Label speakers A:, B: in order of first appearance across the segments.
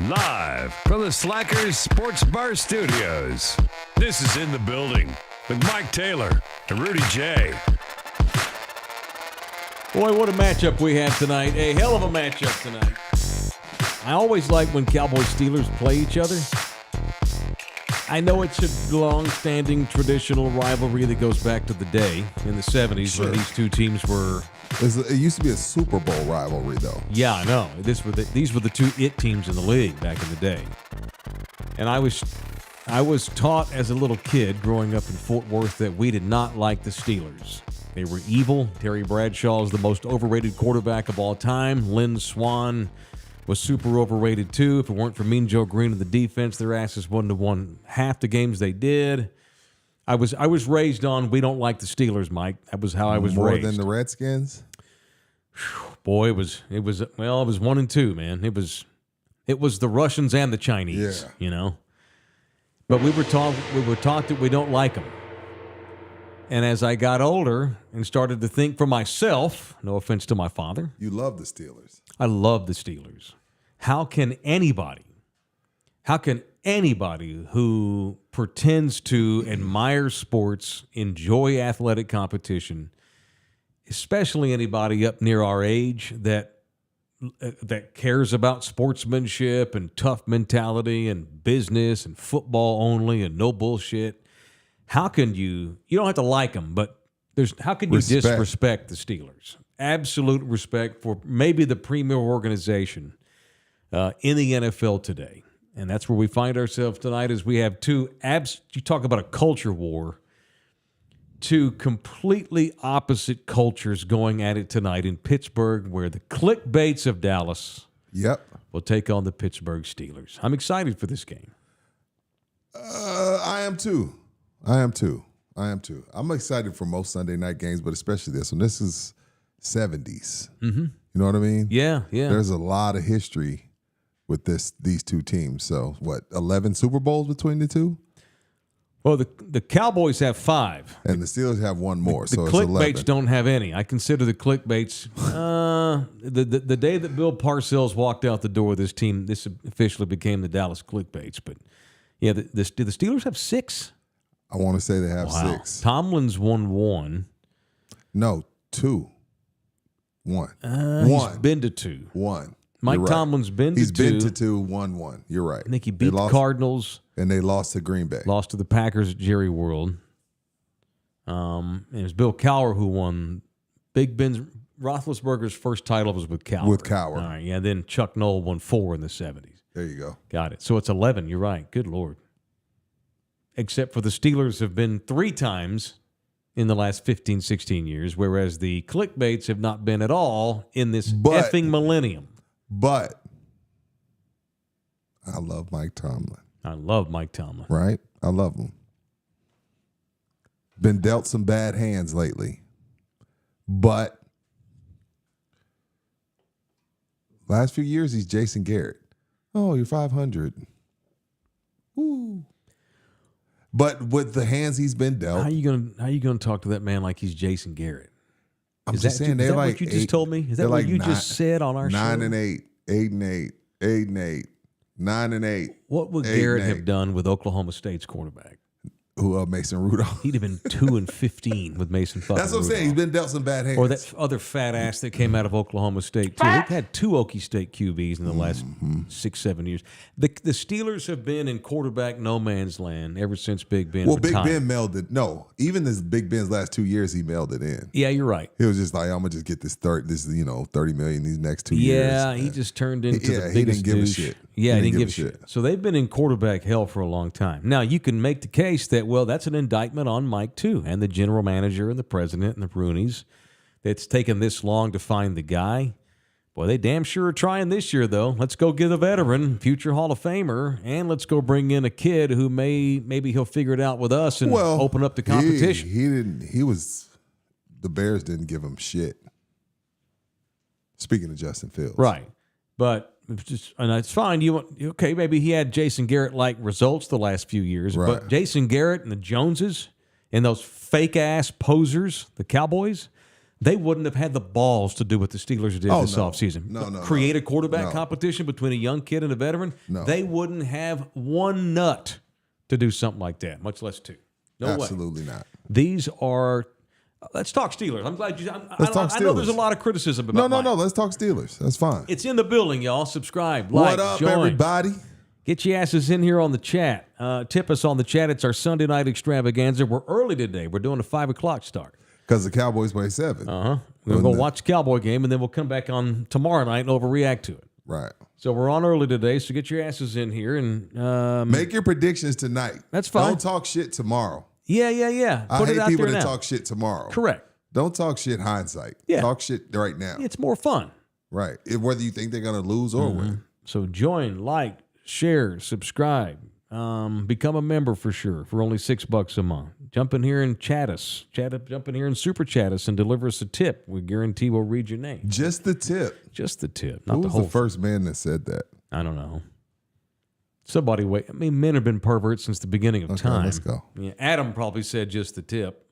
A: Live from the Slackers Sports Bar Studios. This is In the Building with Mike Taylor and Rudy Jay.
B: Boy, what a matchup we have tonight. A hell of a matchup tonight. I always like when Cowboys Steelers play each other. I know it's a long-standing traditional rivalry that goes back to the day in the 70s when these two teams were...
C: It used to be a Super Bowl rivalry, though.
B: Yeah, I know. These were the two it teams in the league back in the day. And I was taught as a little kid growing up in Fort Worth that we did not like the Steelers. They were evil. Terry Bradshaw is the most overrated quarterback of all time. Lynn Swann was super overrated too. If it weren't for Mean Joe Green and the defense, their asses wouldn't have won half the games they did. I was raised on we don't like the Steelers, Mike. That was how I was raised.
C: More than the Redskins?
B: Boy, it was 1 and 2, man. It was the Russians and the Chinese, you know. But we were taught that we don't like them. And as I got older and started to think for myself, no offense to my father.
C: You love the Steelers.
B: I love the Steelers. How can anybody who pretends to admire sports, enjoy athletic competition, especially anybody up near our age that cares about sportsmanship and tough mentality and business and football only and no bullshit, how can you don't have to like them, but how can you disrespect the Steelers? Absolute respect for maybe the premier organization in the NFL today. And that's where we find ourselves tonight as we have you talk about a culture war, two completely opposite cultures going at it tonight in Pittsburgh, where the clickbaits of Dallas will take on the Pittsburgh Steelers. I'm excited for this game.
C: I am too. I'm excited for most Sunday night games, but especially this one. This is 70s. Mm-hmm. You know what I mean?
B: Yeah.
C: There's a lot of history with these two teams. So, 11 Super Bowls between the two?
B: Well, the Cowboys have 5.
C: And the Steelers have one more, so
B: the
C: it's 11.
B: Clickbaits don't have any. I consider the clickbaits the day that Bill Parcells walked out the door of this team, this officially became the Dallas Clickbaits. But, yeah, do the Steelers have 6?
C: I want to say they have 6.
B: Tomlin's won 1.
C: No, 2. 1.
B: He's been to 2.
C: 1.
B: Mike Tomlin's been to 2.
C: He's been to 2, 1-1. You're right.
B: I think he beat the Cardinals.
C: And they lost to Green Bay.
B: Lost to the Packers at Jerry World. And it was Bill Cowher who won. Big Ben Roethlisberger's first title was with Cowher.
C: With Cowher.
B: All right, yeah. Then Chuck Noll won 4 in the 70s.
C: There you go.
B: Got it. So it's 11. You're right. Good Lord. Except for the Steelers have been 3 times in the last 15, 16 years, whereas the clickbaits have not been at all in this effing millennium.
C: But I love Mike Tomlin.
B: I love Mike Tomlin.
C: Right? I love him. Been dealt some bad hands lately. But last few years, he's Jason Garrett. Oh, you're 500. Ooh. But with the hands he's been dealt.
B: How you gonna talk to that man like he's Jason Garrett?
C: I'm just saying they're like
B: what you just told me? Is that what you just said on our show?
C: 9-8, 8-8, 8-8, 9-8.
B: What would Garrett have done with Oklahoma State's quarterback?
C: Who, Mason Rudolph?
B: He'd have been 2-15 with Mason fucking
C: That's what I'm saying. He's been dealt some bad hands.
B: Or that other fat ass that came out of Oklahoma State, too. They've had 2 Okie State QBs in the last 6-7 years. The Steelers have been in quarterback no man's land ever since Big Ben retired.
C: Big Ben mailed it. No, even this Big Ben's last 2 years, he mailed it in.
B: Yeah, you're right.
C: He was just like, I'm going to just get this $30 million these next 2 years.
B: Yeah, he just turned into the biggest
C: he didn't give
B: douche.
C: a shit.
B: Yeah, he didn't give a shit. So they've been in quarterback hell for a long time. Now, you can make the case that, well, that's an indictment on Mike, too, and the general manager and the president and the Roonies that's taken this long to find the guy. Boy, they damn sure are trying this year, though. Let's go get a veteran, future Hall of Famer, and let's go bring in a kid who maybe he'll figure it out with us and open up the competition.
C: The Bears didn't give him shit. Speaking of Justin Fields.
B: Right. But and it's fine. Maybe he had Jason Garrett-like results the last few years,
C: right.
B: But Jason Garrett and the Joneses and those fake-ass posers, the Cowboys, they wouldn't have had the balls to do what the Steelers did this offseason.
C: No.
B: Create a quarterback competition between a young kid and a veteran.
C: No.
B: They wouldn't have one nut to do something like that, much less two. No way.
C: Absolutely not.
B: These are. Let's talk Steelers. I'm glad you.
C: Let's talk Steelers.
B: I know there's a lot of criticism about.
C: No. Let's talk Steelers. That's fine.
B: It's in the building, y'all. Subscribe, like,
C: what up,
B: join.
C: everybody?
B: Get your asses in here on the chat. Tip us on the chat. It's our Sunday night extravaganza. We're early today. We're doing a 5 o'clock start.
C: Because the Cowboys play 7.
B: We're going to go watch the Cowboy game, and then we'll come back on tomorrow night and overreact to it.
C: Right.
B: So we're on early today, so get your asses in here. And
C: make your predictions tonight.
B: That's fine.
C: Don't talk shit tomorrow.
B: Yeah.
C: I
B: Put it
C: hate
B: out
C: people
B: there
C: that
B: now.
C: talk shit tomorrow.
B: Correct.
C: Don't talk shit hindsight.
B: Yeah.
C: Talk shit right now.
B: It's more fun.
C: Right. Whether you think they're going to lose or win.
B: So join, like, share, subscribe. Become a member for sure for only $6 a month. Jump in here and chat us. Jump in here and super chat us and deliver us a tip. We guarantee we'll read your name.
C: Just the tip.
B: Just the tip. Not
C: Who
B: the
C: was
B: whole
C: the first man that said that?
B: I don't know. Somebody wait. I mean, men have been perverts since the beginning of time.
C: Let's go.
B: Yeah, Adam probably said just the tip.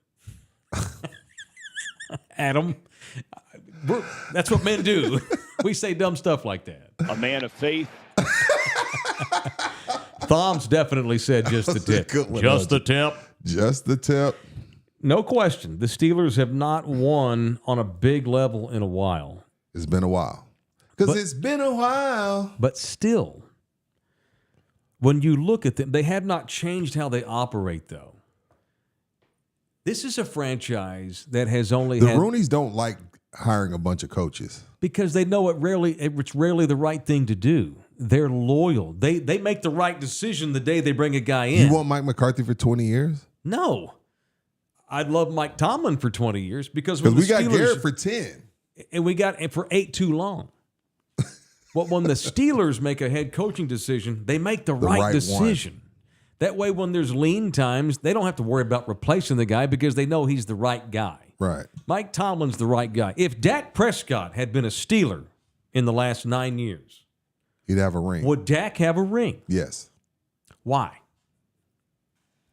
B: Adam, that's what men do. We say dumb stuff like that.
D: A man of faith.
B: Thoms definitely said just the tip. Just the tip.
C: Just the tip.
B: No question. The Steelers have not won on a big level in a while.
C: It's been a while. Because it's been a while.
B: But still, when you look at them, they have not changed how they operate, though. This is a franchise that has only
C: The
B: had...
C: Rooneys don't like hiring a bunch of coaches.
B: Because they know it's rarely the right thing to do. They're loyal. They make the right decision the day they bring a guy in.
C: You want Mike McCarthy for 20 years?
B: No. I'd love Mike Tomlin for 20 years because
C: we got Garrett for 10.
B: And we got for 8 too long. But when the Steelers make a head coaching decision, they make the right decision. One. That way, when there's lean times, they don't have to worry about replacing the guy because they know he's the right guy.
C: Right.
B: Mike Tomlin's the right guy. If Dak Prescott had been a Steeler in the last 9 years,
C: he'd have a ring.
B: Would Dak have a ring?
C: Yes.
B: Why?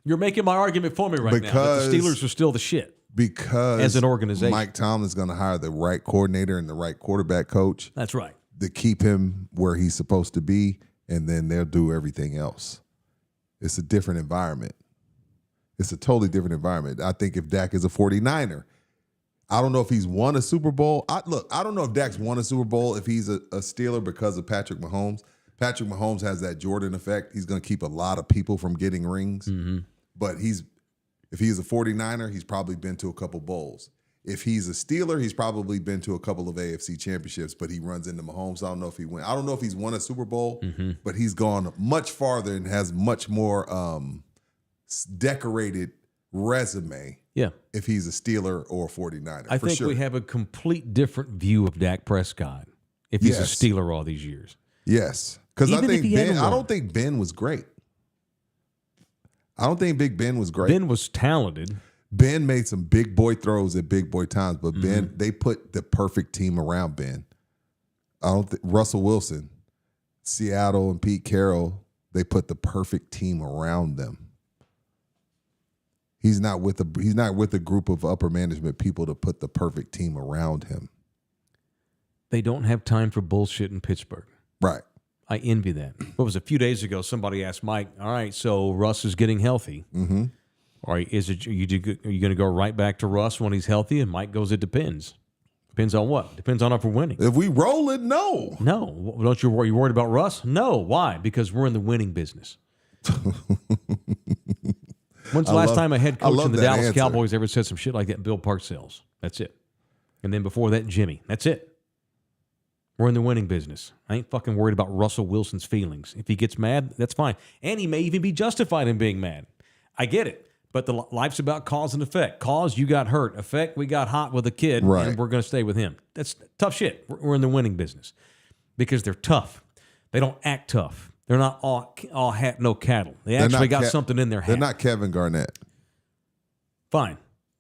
B: You're making my argument for me right now that the Steelers are still the shit.
C: Because
B: as an organization,
C: Mike Tomlin's going to hire the right coordinator and the right quarterback coach.
B: That's right.
C: To keep him where he's supposed to be, and then they'll do everything else. It's a different environment. It's a totally different environment. I think if Dak is a 49er, I don't know if he's won a Super Bowl. I don't know if Dak's won a Super Bowl if he's a Steeler because of Patrick Mahomes. Patrick Mahomes has that Jordan effect. He's going to keep a lot of people from getting rings. Mm-hmm. But if he's a 49er, he's probably been to a couple bowls. If he's a Steeler, he's probably been to a couple of AFC championships, but he runs into Mahomes. I don't know if he went. I don't know if he's won a Super Bowl, but he's gone much farther and has much more decorated resume.
B: Yeah.
C: If he's a Steeler or a 49er.
B: I think we have a complete different view of Dak Prescott if he's a Steeler all these years.
C: Yes. Because I don't think Ben was great. I don't think Big Ben was great.
B: Ben was talented.
C: Ben made some big boy throws at big boy times, but Ben, they put the perfect team around Ben. I don't think Russell Wilson, Seattle, and Pete Carroll, they put the perfect team around them. He's not with a group of upper management people to put the perfect team around him.
B: They don't have time for bullshit in Pittsburgh.
C: Right.
B: I envy that. What was a few days ago? Somebody asked Mike, "All right, so Russ is getting healthy.
C: Mm-hmm.
B: Are you going to go right back to Russ when he's healthy?" And Mike goes, "It depends. Depends on what? Depends on if we're winning.
C: If we roll it, no.
B: No. Don't you worried about Russ? No. Why? Because we're in the winning business." When's the last time a head coach in the Dallas Cowboys ever said some shit like that? Bill Parcells. That's it. And then before that, Jimmy. That's it. We're in the winning business. I ain't fucking worried about Russell Wilson's feelings. If he gets mad, that's fine. And he may even be justified in being mad. I get it. But life's about cause and effect. Cause, you got hurt. Effect, we got hot with a kid,
C: right,
B: and we're going to stay with him. That's tough shit. We're in the winning business because they're tough. They don't act tough. They're not all hat, no cattle. They actually got something in their hat.
C: They're not Kevin Garnett.
B: Fine.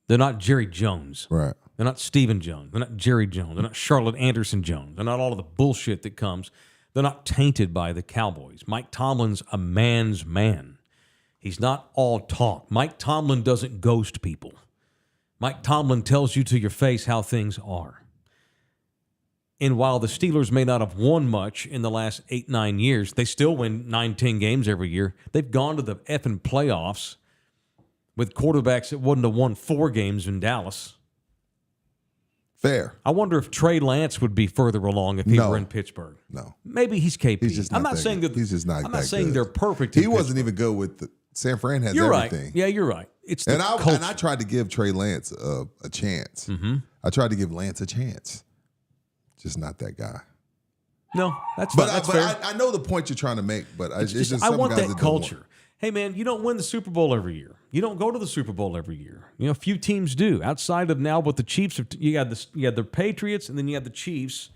B: They're not Jerry Jones.
C: Right.
B: They're not Stephen Jones. They're not Jerry Jones. They're not Charlotte Anderson Jones. They're not all of the bullshit that comes. They're not tainted by the Cowboys. Mike Tomlin's a man's man. He's not all talk. Mike Tomlin doesn't ghost people. Mike Tomlin tells you to your face how things are. And while the Steelers may not have won much in the last 8-9 years, they still win 9-10 games every year. They've gone to the effing playoffs with quarterbacks that wouldn't have won 4 games in Dallas.
C: Fair.
B: I wonder if Trey Lance would be further along if he were in Pittsburgh.
C: No.
B: Maybe he's KP.
C: He's just not
B: I'm not
C: that
B: saying
C: good.
B: that.
C: He's just not
B: I'm
C: that
B: not saying
C: good.
B: they're perfect.
C: He wasn't even good with the San Fran has
B: You're
C: everything.
B: right. Yeah, you're right. It's the
C: And
B: culture.
C: I tried to give Trey Lance a chance.
B: Mm-hmm.
C: I tried to give Lance a chance. Just not that guy.
B: No, that's
C: But,
B: fine. That's
C: but
B: fair.
C: I know the point you're trying to make, but it's just
B: I
C: some
B: want
C: guys
B: that
C: don't
B: culture. Hey, man, you don't win the Super Bowl every year. You don't go to the Super Bowl every year. You know, a few teams do. Outside of now what the Chiefs have, you had the Patriots, and then you had the Chiefs.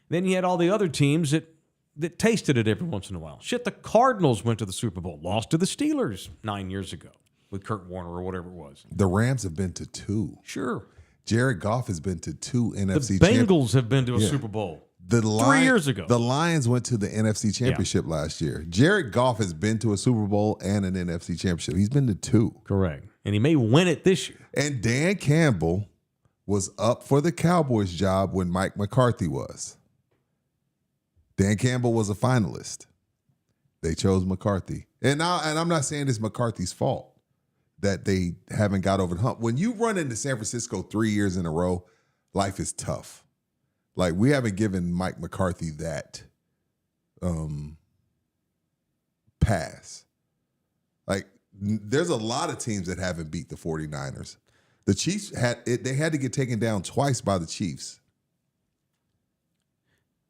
B: Then you had all the other teams that tasted it every once in a while. Shit, the Cardinals went to the Super Bowl, lost to the Steelers 9 years ago with Kurt Warner or whatever it was.
C: The Rams have been to 2.
B: Sure.
C: Jared Goff has been to 2 NFC
B: The Bengals have been to a Super Bowl.
C: 3
B: years ago.
C: The Lions went to the NFC Championship last year. Jared Goff has been to a Super Bowl and an NFC Championship. He's been to 2.
B: Correct. And he may win it this year.
C: And Dan Campbell was up for the Cowboys job when Mike McCarthy was. Dan Campbell was a finalist. They chose McCarthy. And I'm not saying it's McCarthy's fault that they haven't got over the hump. When you run into San Francisco 3 years in a row, life is tough. Like, we haven't given Mike McCarthy that pass. Like, there's a lot of teams that haven't beat the 49ers. The Chiefs they had to get taken down twice by the Chiefs.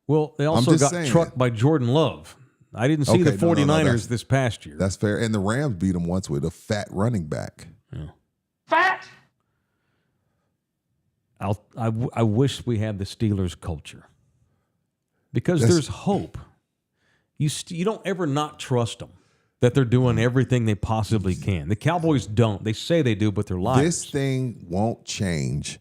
B: Well, they also got
C: saying.
B: trucked by Jordan Love. I didn't see the 49ers this past year.
C: That's fair. And the Rams beat them once with a fat running back.
B: Yeah.
D: Fat.
B: I wish we had the Steelers culture because there's hope. You don't ever not trust them that they're doing everything they possibly can. The Cowboys don't. They say they do, but they're liars.
C: This thing won't change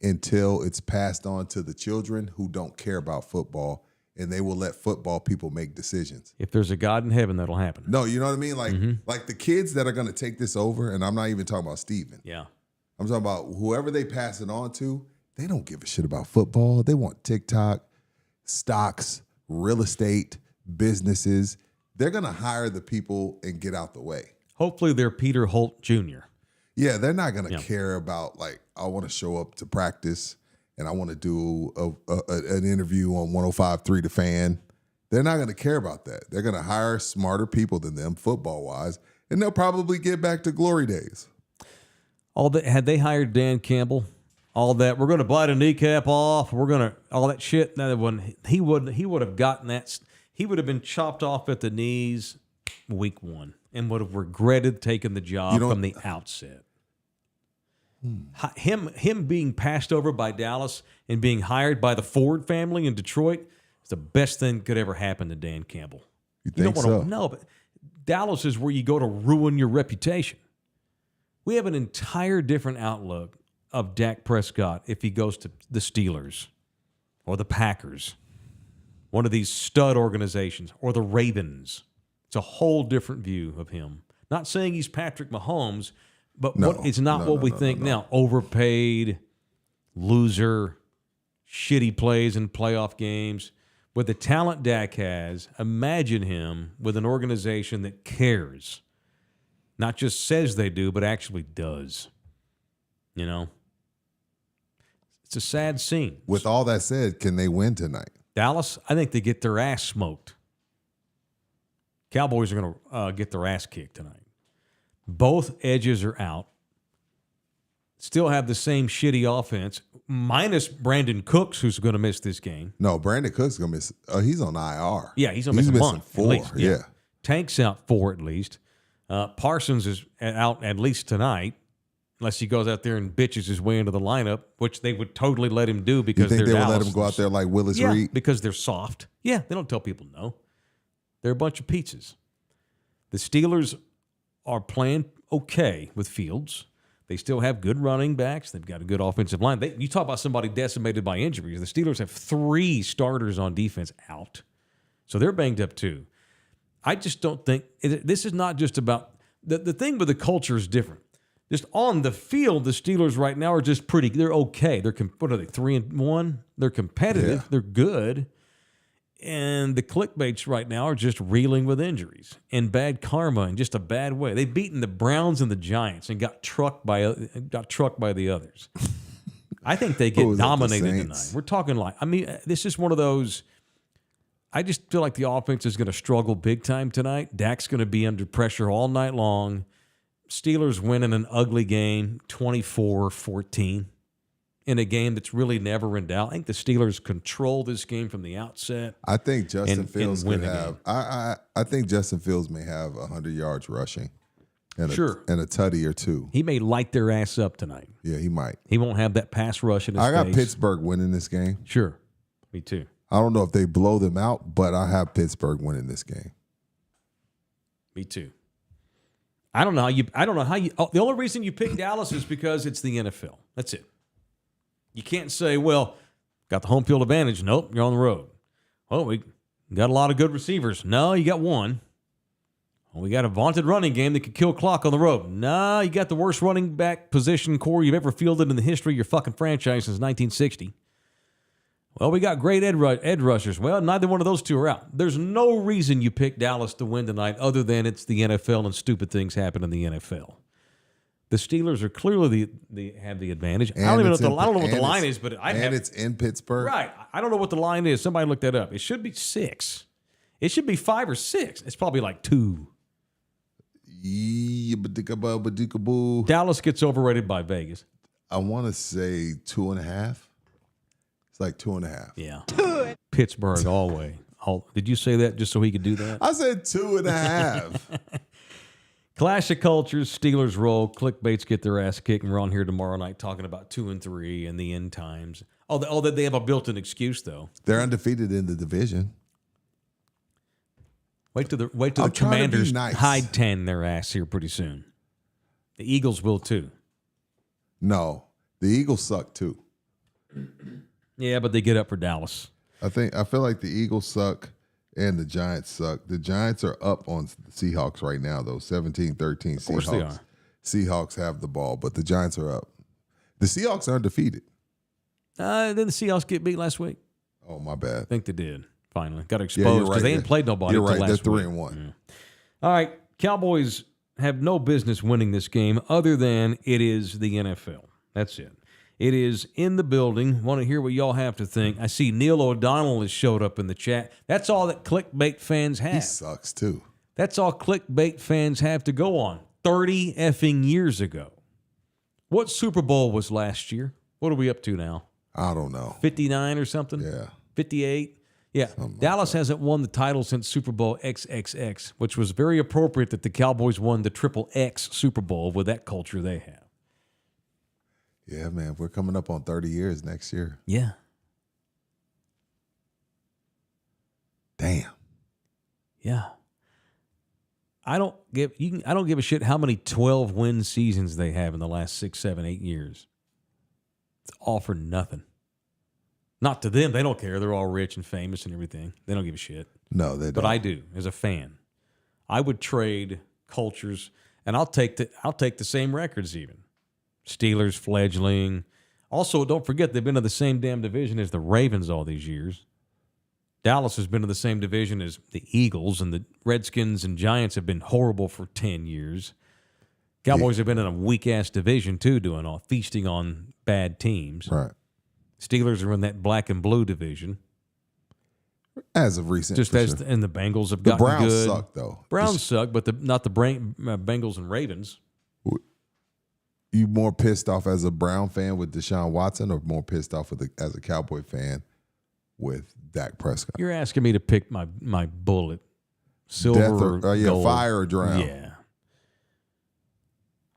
C: until it's passed on to the children who don't care about football, and they will let football people make decisions.
B: If there's a God in heaven, that'll happen.
C: No, you know what I mean? Like, like the kids that are going to take this over, and I'm not even talking about Steven.
B: Yeah.
C: I'm talking about whoever they pass it on to, they don't give a shit about football. They want TikTok, stocks, real estate, businesses. They're going to hire the people and get out the way.
B: Hopefully they're Peter Holt Jr.
C: Yeah, they're not going to care about, like, I want to show up to practice and I want to do an interview on 105.3 The Fan. They're not going to care about that. They're going to hire smarter people than them football-wise, and they'll probably get back to glory days.
B: Had they hired Dan Campbell, all that, we're going to bite a kneecap off, we're going to, all that shit, he would have gotten that, he would have been chopped off at the knees week 1 and would have regretted taking the job from the outset. Him being passed over by Dallas and being hired by the Ford family in Detroit is the best thing that could ever happen to Dan Campbell.
C: You think so?
B: No, but Dallas is where you go to ruin your reputation. We have an entire different outlook of Dak Prescott if he goes to the Steelers or the Packers, one of these stud organizations, or the Ravens. It's a whole different view of him. Not saying he's Patrick Mahomes, but it's not what we think now. Overpaid, loser, shitty plays in playoff games. With the talent Dak has, imagine him with an organization that cares. Not just says they do, but actually does. You know? It's a sad scene.
C: With all that said, can they win tonight?
B: Dallas, I think they get their ass smoked. Cowboys are going to get their ass kicked tonight. Both edges are out. Still have the same shitty offense, minus Brandon Cooks, who's going to miss this game.
C: No, Brandon Cooks is going to miss. He's on IR.
B: Yeah, he's going to miss a
C: missing
B: month.
C: 4.
B: At least.
C: Yeah.
B: Tank's out 4 at least. Parsons is out at least tonight, unless he goes out there and bitches his way into the lineup, which they would totally let him do because
C: you think
B: they're
C: they would
B: Dallas.
C: let him go out there like Willis Reed?
B: Because they're soft. Yeah, they don't tell people no. They're a bunch of pizzas. The Steelers are playing okay with Fields. They still have good running backs. They've got a good offensive line. You talk about somebody decimated by injuries. The Steelers have 3 starters on defense out. So they're banged up too. I just don't think – this is not just about – the thing with the culture is different. Just on the field, the Steelers right now are just pretty. They're okay. What are they? 3-1. They're competitive.
C: Yeah.
B: They're good. And the clickbaits right now are just reeling with injuries and bad karma and just a bad way. They've beaten the Browns and the Giants and got trucked by the others. I think they get dominated tonight. We're talking this is one of those. I just feel like the offense is going to struggle big time tonight. Dak's going to be under pressure all night long. Steelers winning an ugly game, 24-14, in a game that's really never in doubt. I think the Steelers control this game from the outset.
C: I think Justin Fields could have.
B: I
C: think Justin Fields may have 100 yards rushing, and a tutty or two.
B: He may light their ass up tonight.
C: Yeah, he might.
B: He won't have that pass rush in his face.
C: I got Pittsburgh winning this game.
B: Sure, me too.
C: I don't know if they blow them out, but I have Pittsburgh winning this game.
B: Me too. I don't know how you. The only reason you pick Dallas is because it's the NFL. That's it. You can't say, well, got the home field advantage. Nope, you're on the road. Oh, we got a lot of good receivers. No, you got one. Well, we got a vaunted running game that could kill clock on the road. No, you got the worst running back position core you've ever fielded in the history of your fucking franchise since 1960. Well, we got great edge rushers. Well, neither one of those two are out. There's no reason you pick Dallas to win tonight other than it's the NFL and stupid things happen in the NFL. The Steelers are clearly have the advantage. I don't know what the line is, but
C: it's in Pittsburgh.
B: Right. I don't know what the line is. Somebody look that up. It should be 6. It should be 5 or 6. It's probably like 2. Dallas gets overrated by Vegas.
C: I want to say 2.5. It's like 2.5.
B: Yeah. Pittsburgh all the way. Did you say that just so he could do that?
C: I said 2.5.
B: Clash of cultures, Steelers roll, clickbaits get their ass kicked, and we're on here tomorrow night talking about 2 and 3 and the end times. They have a built-in excuse, though.
C: They're undefeated in the division.
B: Wait till the Commanders hide 10 their ass here pretty soon. The Eagles will, too.
C: No, the Eagles suck, too.
B: Yeah, but they get up for Dallas.
C: I feel like the Eagles suck and the Giants suck. The Giants are up on the Seahawks right now, though. 17-13 Seahawks.
B: Of course they are.
C: Seahawks have the ball, but the Giants are up. The Seahawks are undefeated.
B: Didn't the Seahawks get beat last week?
C: Oh, my bad.
B: I think they did. Finally. Got exposed because they ain't played nobody until last week.
C: They're 3-1.
B: Yeah. All right. Cowboys have no business winning this game other than it is the NFL. That's it. It is in the building. Want to hear what y'all have to think. I see Neil O'Donnell has showed up in the chat. That's all that clickbait fans have.
C: He sucks, too.
B: That's all clickbait fans have to go on. 30 effing years ago. What Super Bowl was last year? What are we up to now?
C: I don't know.
B: 59 or something?
C: Yeah.
B: 58? Yeah. Dallas hasn't won the title since Super Bowl XXX, which was very appropriate that the Cowboys won the Triple X Super Bowl with that culture they have.
C: Yeah, man. We're coming up on 30 years next year.
B: Yeah.
C: Damn.
B: Yeah. I don't give a shit how many 12-win seasons they have in the last 6, 7, 8 years. It's all for nothing. Not to them. They don't care. They're all rich and famous and everything. They don't give a shit.
C: No, they don't.
B: But I do as a fan. I would trade cultures, and I'll take the same records even. Steelers, fledgling. Also, don't forget they've been in the same damn division as the Ravens all these years. Dallas has been in the same division as the Eagles, and the Redskins and Giants have been horrible for 10 years. Cowboys have been in a weak-ass division, too, feasting on bad teams.
C: Right.
B: Steelers are in that black and blue division.
C: As of recent,
B: and the Bengals have gotten good.
C: The Browns suck, though.
B: Browns suck, but not the Bengals and Ravens.
C: You more pissed off as a Brown fan with Deshaun Watson, or more pissed off as a Cowboy fan with Dak Prescott?
B: You're asking me to pick my bullet, silver, or gold.
C: Fire or drown.
B: Yeah.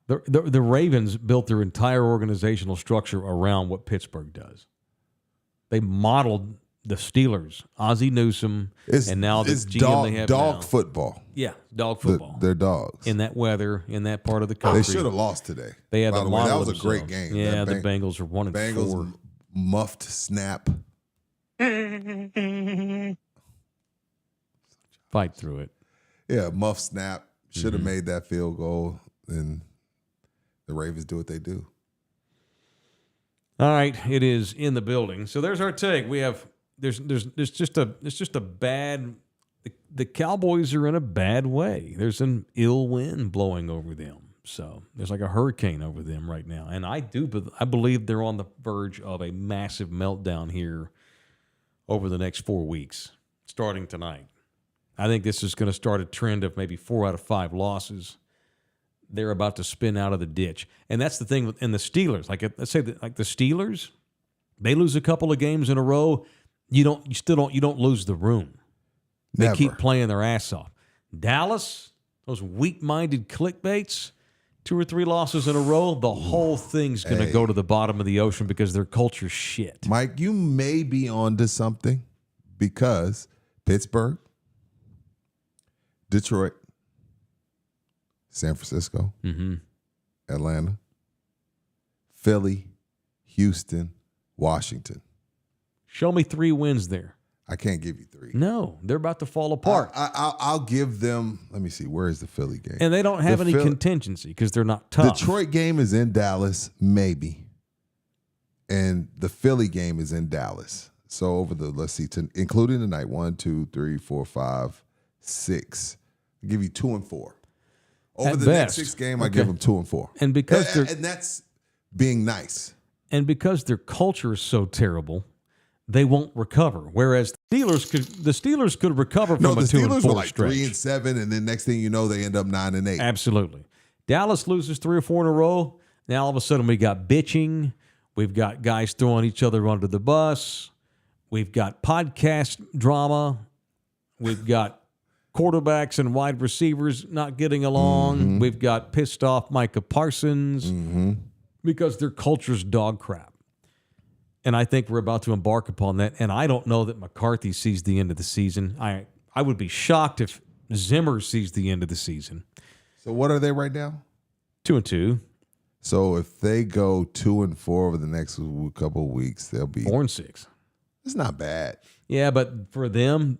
B: The Ravens built their entire organizational structure around what Pittsburgh does. They modeled the Steelers, Ozzie Newsome, and now the GM they have
C: dog
B: now.
C: Football.
B: Yeah, dog football.
C: They're dogs.
B: In that weather, in that part of the country.
C: They should have lost today.
B: They had
C: By
B: the
C: the way,
B: model
C: that was a great game.
B: Yeah, the Bengals are 1-4.
C: Bengals muffed snap.
B: Fight through it.
C: Yeah, muff snap. Should have made that field goal, and The Ravens do what they do.
B: All right, it is in the building. So there's our take. We have there's just a bad. The Cowboys are in a bad way. There's an ill wind blowing over them. So there's like a hurricane over them right now, and I believe they're on the verge of a massive meltdown here over the next 4 weeks, starting tonight. I think this is going to start a trend of maybe 4 out of 5 losses. They're about to spin out of the ditch. And that's the thing in the Steelers. Like, let's say that, like the Steelers, they lose a couple of games in a row, you don't lose the room. They
C: Never.
B: keep playing their ass off. Dallas, those weak-minded clickbaits, 2 or 3 losses in a row, the whole thing's going to go to the bottom of the ocean because their culture's shit.
C: Mike, you may be onto something because Pittsburgh, Detroit, San Francisco, Atlanta, Philly, Houston, Washington.
B: Show me 3 wins there.
C: I can't give you 3.
B: No, they're about to fall apart.
C: I'll give them. Let me see. Where is the Philly game?
B: And they don't have any contingency because they're not tough.
C: Detroit game is in Dallas, maybe, and the Philly game is in Dallas. So over the including tonight, 1, 2, 3, 4, 5, 6. I'll give you 2 and 4. Over
B: At
C: the
B: best.
C: next 6 game, I give them 2 and 4.
B: And because
C: and that's being nice.
B: And because their culture is so terrible, they won't recover. Whereas the Steelers could recover from a 2 and 4
C: Steelers were like
B: stretch.
C: 3 and 7, and then next thing you know, they end up 9 and 8.
B: Absolutely. Dallas loses 3 or 4 in a row. Now all of a sudden we got bitching. We've got guys throwing each other under the bus. We've got podcast drama. We've got quarterbacks and wide receivers not getting along. We've got pissed off Micah Parsons because their culture's dog crap. And I think we're about to embark upon that. And I don't know that McCarthy sees the end of the season. I would be shocked if Zimmer sees the end of the season.
C: So what are they right now?
B: 2-2.
C: So if they go 2 and 4 over the next couple of weeks, they'll be
B: 4 and 6.
C: It's not bad.
B: Yeah, but for them,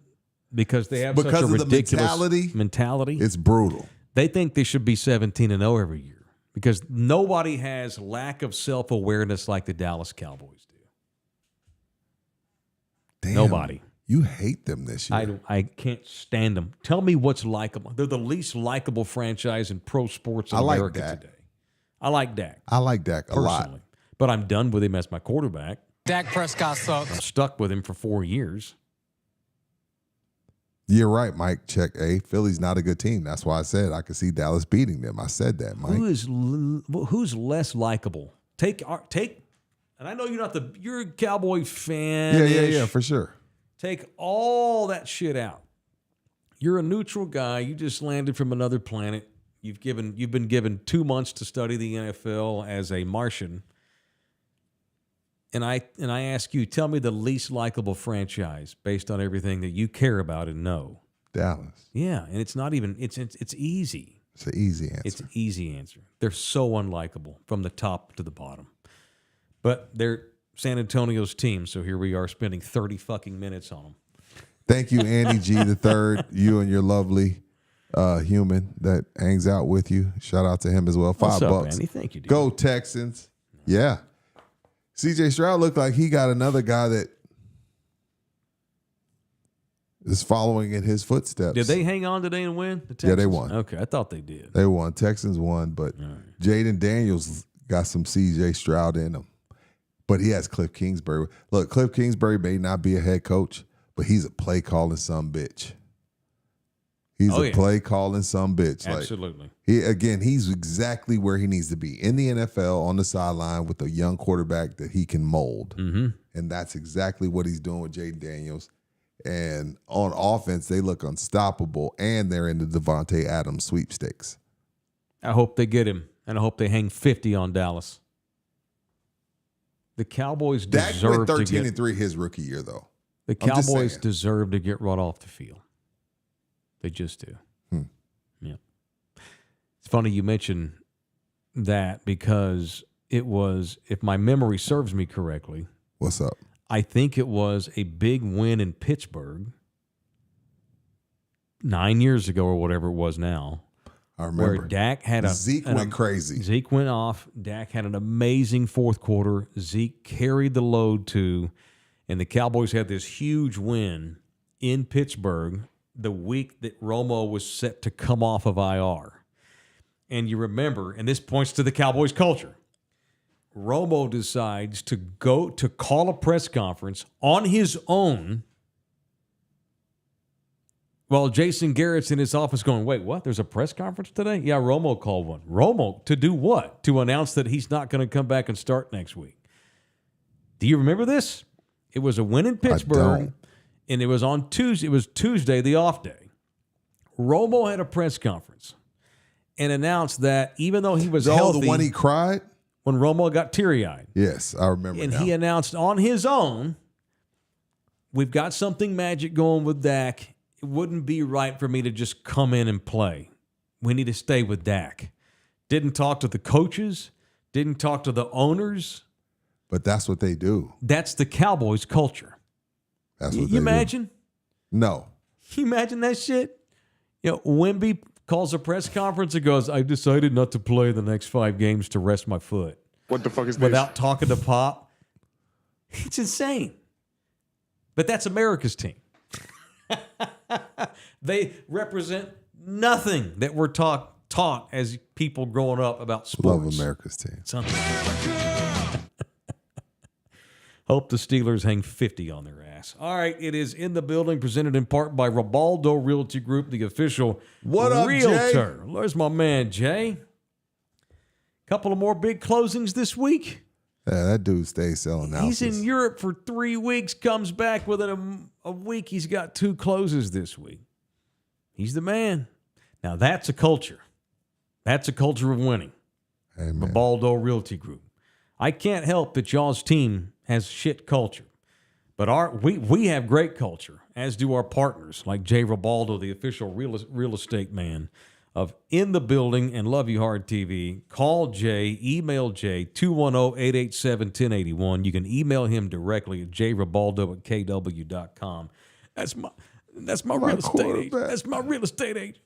B: because they have such a ridiculous mentality,
C: it's brutal.
B: They think they should be 17-0 every year because nobody has lack of self-awareness like the Dallas Cowboys do.
C: Damn,
B: nobody.
C: You hate them this year.
B: I can't stand them. Tell me what's likable. They're the least likable franchise in pro sports in America today. I like Dak.
C: I like Dak a lot.
B: But I'm done with him as my quarterback.
D: Dak Prescott sucks.
B: I'm stuck with him for 4 years.
C: You're right, Mike. Check A. Philly's not a good team. That's why I said I could see Dallas beating them. I said that, Mike.
B: Who's less likable? Take, and I know you're a Cowboy fan.
C: Yeah, for sure.
B: Take all that shit out. You're a neutral guy. You just landed from another planet. You've been given 2 months to study the NFL as a Martian. And I ask you, tell me the least likable franchise based on everything that you care about and know.
C: Dallas.
B: Yeah, and it's not even it's easy.
C: It's an easy answer.
B: It's an easy answer. They're so unlikable from the top to the bottom. But they're San Antonio's team, so here we are spending 30 fucking minutes on them.
C: Thank you, Andy G. the third. You and your lovely human that hangs out with you. Shout out to him as well.
B: What's up,
C: $5.
B: Andy? Thank you, dude.
C: Go Texans. Yeah. CJ Stroud looked like he got another guy that is following in his footsteps.
B: Did they hang on today and win? The Texans?
C: Yeah, they won.
B: Okay, I thought they did.
C: They won. Texans won, but Jaden Daniels got some CJ Stroud in him. But he has Cliff Kingsbury. Look, Cliff Kingsbury may not be a head coach, but he's a play calling sumbitch. He's a play calling sumbitch.
B: Absolutely.
C: Like, he's exactly where he needs to be in the NFL on the sideline with a young quarterback that he can mold. Mm-hmm. And that's exactly what he's doing with Jaden Daniels. And on offense, they look unstoppable, and they're in the Devontae Adams sweepstakes.
B: I hope they get him, and I hope they hang 50 on Dallas. The Cowboys deserve
C: Dak went
B: to get
C: 13-3 his rookie year, though.
B: The Cowboys deserve to get run off the field. They just do. Yeah. It's funny you mention that because it was, if my memory serves me correctly.
C: What's up?
B: I think it was a big win in Pittsburgh 9 years ago or whatever it was now.
C: I remember.
B: Where Dak had
C: Zeke went crazy.
B: Zeke went off. Dak had an amazing fourth quarter. Zeke carried the load too. And the Cowboys had this huge win in Pittsburgh the week that Romo was set to come off of IR. And you remember, and this points to the Cowboys culture, Romo decides to go to call a press conference on his own while Jason Garrett's in his office going, wait, what? There's a press conference today? Yeah, Romo called one. Romo, to do what? To announce that he's not going to come back and start next week. Do you remember this? It was a win in Pittsburgh, and it was on Tuesday. It was Tuesday, the off day. Romo had a press conference and announced that even though he was healthy.
C: The one he cried?
B: When Romo got teary-eyed.
C: Yes, I remember
B: and
C: now.
B: He announced on his own, we've got something magic going with Dak. It wouldn't be right for me to just come in and play. We need to stay with Dak. Didn't talk to the coaches. Didn't talk to the owners.
C: But that's what they do.
B: That's the Cowboys culture.
C: That's what
B: you imagine?
C: Do. No.
B: You imagine that shit? You know, Wemby calls a press conference and goes, I decided not to play the next 5 games to rest my foot.
D: What the fuck is this?
B: Without talking to Pop. It's insane. But that's America's team. They represent nothing that we're taught as people growing up about sports.
C: Love America's team.
B: Hope the Steelers hang 50 on their ass. All right, it is In the Building, presented in part by Ribaldo Realty Group, the official realtor. There's my man, Jay. Couple of more big closings this week.
C: Yeah, that dude stays selling houses.
B: He's in Europe for 3 weeks, comes back within a week. He's got 2 closes this week. He's the man. Now, that's a culture. That's a culture of winning.
C: Amen.
B: Ribaldo Realty Group. I can't help that y'all's team has shit culture. But we have great culture, as do our partners, like Jay Ribaldo, the official real estate man of In the Building and Love You Hard TV. Call Jay, email Jay, 210-887-1081. You can email him directly at jribaldo@kw.com. That's my real estate agent. That's my real estate agent.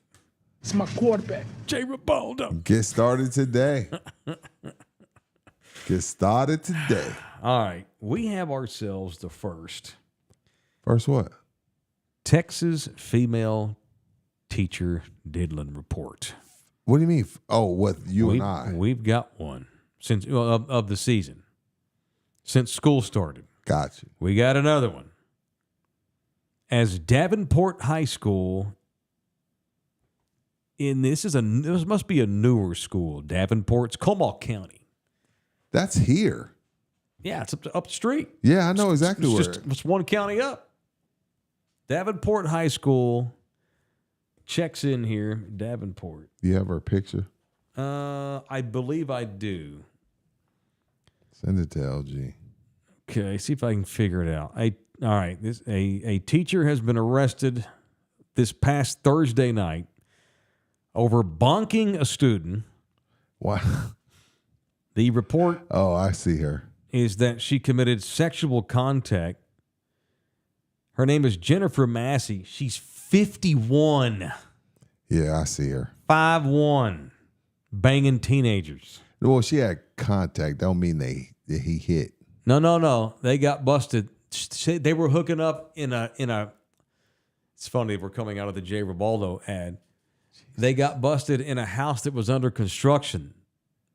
D: It's my quarterback.
B: Jay Ribaldo.
C: Get started today. Get started today.
B: All right. We have ourselves the first.
C: First what?
B: Texas female teacher diddling report.
C: What do you mean? Oh, what, and I?
B: We've got one since of the season. Since school started.
C: Got you.
B: We got another one. As Davenport High School, this must be a newer school. Davenport's Comal County.
C: That's here.
B: Yeah, it's up the street.
C: Yeah, I know exactly where.
B: It's one county up. Davenport High School checks in here. Davenport.
C: You have her picture?
B: I believe I do.
C: Send it to LG.
B: Okay, see if I can figure it out. All right, a teacher has been arrested this past Thursday night over bonking a student.
C: What?
B: The report.
C: Oh, I see her.
B: Is that she committed sexual contact. Her name is Jennifer Massey. She's 51.
C: Yeah, I see her.
B: 5'1", banging teenagers.
C: Well, she had contact. Don't mean he hit.
B: No. They got busted. They were hooking up in a. It's funny, we're coming out of the Jay Ribaldo ad. They got busted in a house that was under construction,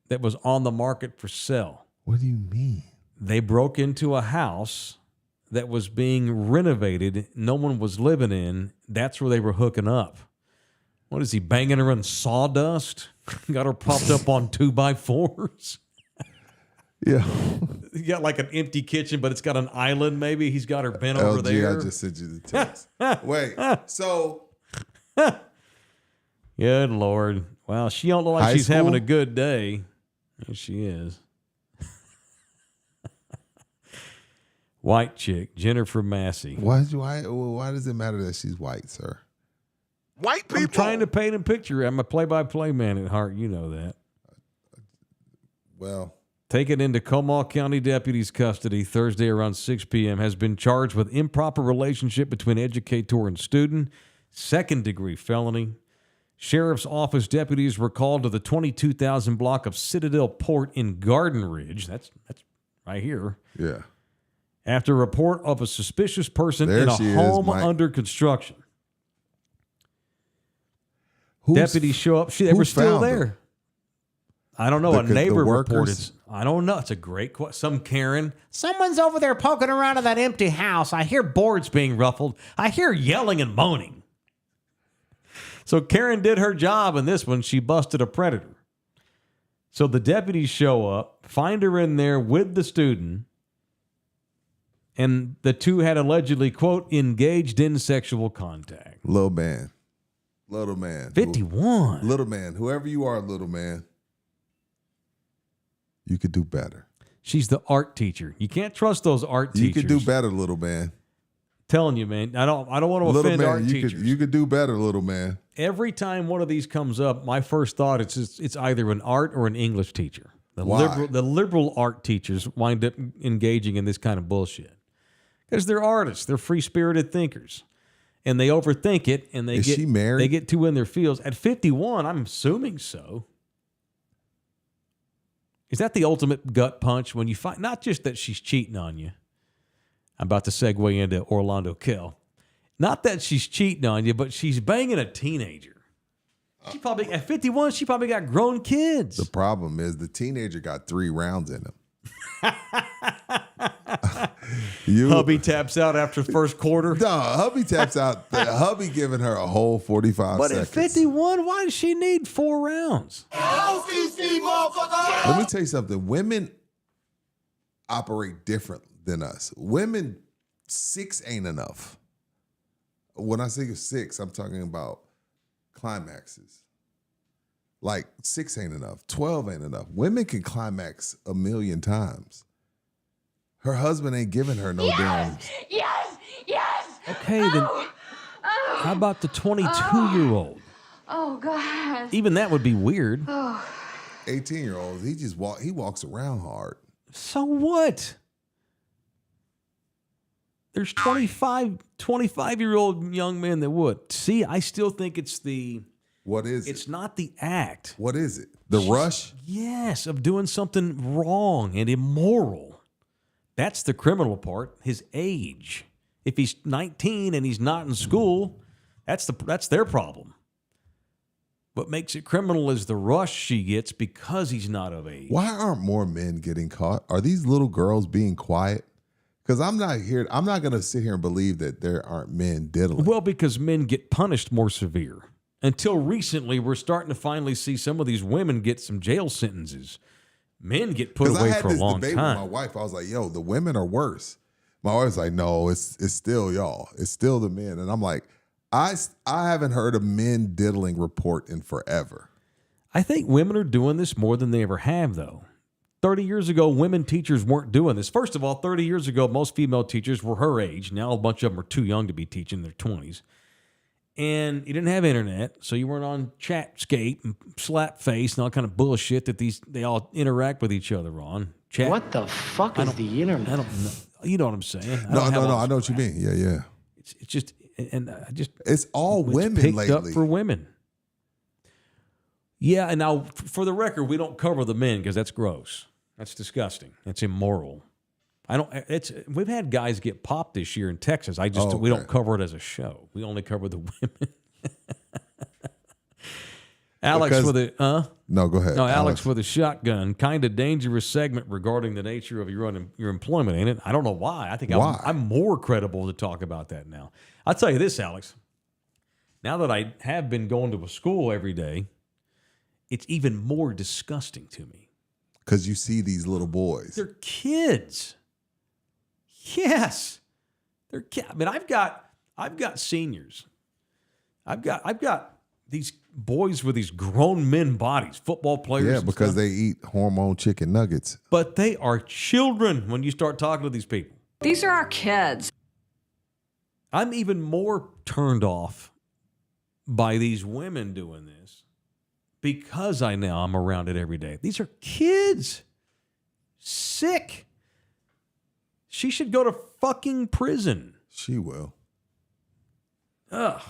B: that was on the market for sale.
C: What do you mean?
B: They broke into a house that was being renovated. No one was living in. That's where they were hooking up. What is he, banging her in sawdust? Got her popped up on 2x4s?
C: Yeah.
B: You got like an empty kitchen, but it's got an island maybe. He's got her bent over there.
C: I just sent you the text. Wait, so.
B: Good Lord. Well, she don't look like she's having a good day. Yes, she is. White chick, Jennifer Massey.
C: Why does it matter that she's white, sir?
D: White people.
B: I'm trying to paint a picture. I'm a play-by-play man at heart. You know that.
C: Well.
B: Taken into Comal County deputies' custody Thursday around 6 p.m. Has been charged with improper relationship between educator and student, second-degree felony. Sheriff's Office deputies were called to the 22,000 block of Citadel Port in Garden Ridge. That's right here.
C: Yeah.
B: After a report of a suspicious person
C: There
B: in a
C: she is,
B: home
C: Mike.
B: under construction.
C: Who's-
B: Deputies show up. They
C: who
B: were still
C: found her?
B: there. I don't know.
C: The-
B: A
C: the
B: neighbor
C: workers?
B: reported. I don't know. It's a great question. Some Karen. Someone's over there poking around in that empty house. I hear boards being ruffled. I hear yelling and moaning. So Karen did her job in this one. She busted a predator. So the deputies show up, find her in there with the student, and the two had allegedly, quote, engaged in sexual contact.
C: Little man.
B: 51.
C: Little man. Whoever you are, little man. You could do better.
B: She's the art teacher. You can't trust those art teachers.
C: You could do better, little man.
B: Telling you, man. I don't want to
C: Little
B: offend art
C: man,
B: teachers.
C: you could do better, little man.
B: Every time one of these comes up, my first thought is it's either an art or an English teacher.
C: Why?
B: The liberal art teachers wind up engaging in this kind of bullshit because they're artists. They're free spirited thinkers, and they overthink it. And
C: Is she married?
B: They get too in their fields. At 51, I'm assuming so. Is that the ultimate gut punch when you find not just that she's cheating on you? I'm about to segue into Orlando Kell. Not that she's cheating on you, but she's banging a teenager. She probably at 51, she probably got grown kids.
C: The problem is the teenager got 3 rounds in him.
B: Hubby taps out after the first quarter.
C: No, hubby taps out. Hubby giving her a whole 45
B: But
C: seconds.
B: at 51, why does she need 4 rounds?
C: Let me tell you something. Women operate different than us. Women, 6 ain't enough. When I say 6, I'm talking about climaxes. Like 6 ain't enough. 12 ain't enough. Women can climax 1,000,000 times. Her husband ain't giving her no damn.
E: Yes!
B: Okay, then how about the 22-year-old?
E: Oh, God.
B: Even that would be weird.
C: 18-year-olds, he walks around hard.
B: So what? There's 25-year-old young men that would. See, I still think it's
C: What is
B: it's
C: it?
B: not the act.
C: What is it? The rush?
B: Yes, of doing something wrong and immoral. That's the criminal part, his age. If he's 19 and he's not in school, that's their problem. What makes it criminal is the rush she gets because he's not of age.
C: Why aren't more men getting caught? Are these little girls being quiet? Because I'm not going to sit here and believe that there aren't men diddling.
B: Well, because men get punished more severe. Until recently, we're starting to finally see some of these women get some jail sentences. Men get put away for a long
C: debate
B: time.
C: with my wife. I was like, yo, the women are worse. My wife's like, no, it's still y'all. It's still the men. And I'm like, I haven't heard a men diddling report in forever.
B: I think women are doing this more than they ever have, though. 30 years ago, women teachers weren't doing this. First of all, 30 years ago, most female teachers were her age. Now a bunch of them are too young to be teaching in their 20s. And you didn't have internet, so you weren't on Chatscape and Slapface and all kind of bullshit that they all interact with each other on.
F: What the fuck is the internet?
B: I don't know. You know what I'm saying?
C: No, I know what you mean. Yeah.
B: It's just, and I just.
C: It's all women
B: picked
C: lately.
B: up for women. Yeah, and now for the record, we don't cover the men because that's gross. That's disgusting. That's immoral. We've had guys get popped this year in Texas. We don't cover it as a show. We only cover the women. Alex with a
C: No, go ahead.
B: No, Alex with a shotgun. Kind of dangerous segment regarding the nature of your employment, ain't it? I don't know why. I think
C: Why?
B: I'm more credible to talk about that now. I'll tell you this, Alex. Now that I have been going to a school every day, it's even more disgusting to me.
C: Because you see these little boys.
B: They're kids. Yes, they're kids. I mean, I've got seniors. I've got these boys with these grown men bodies, football players.
C: Yeah,
B: and
C: because
B: stuff.
C: they eat hormone chicken nuggets.
B: But they are children when you start talking to these people.
E: These are our kids.
B: I'm even more turned off by these women doing this because I'm around it every day. These are kids. Sick. She should go to fucking prison.
C: She will.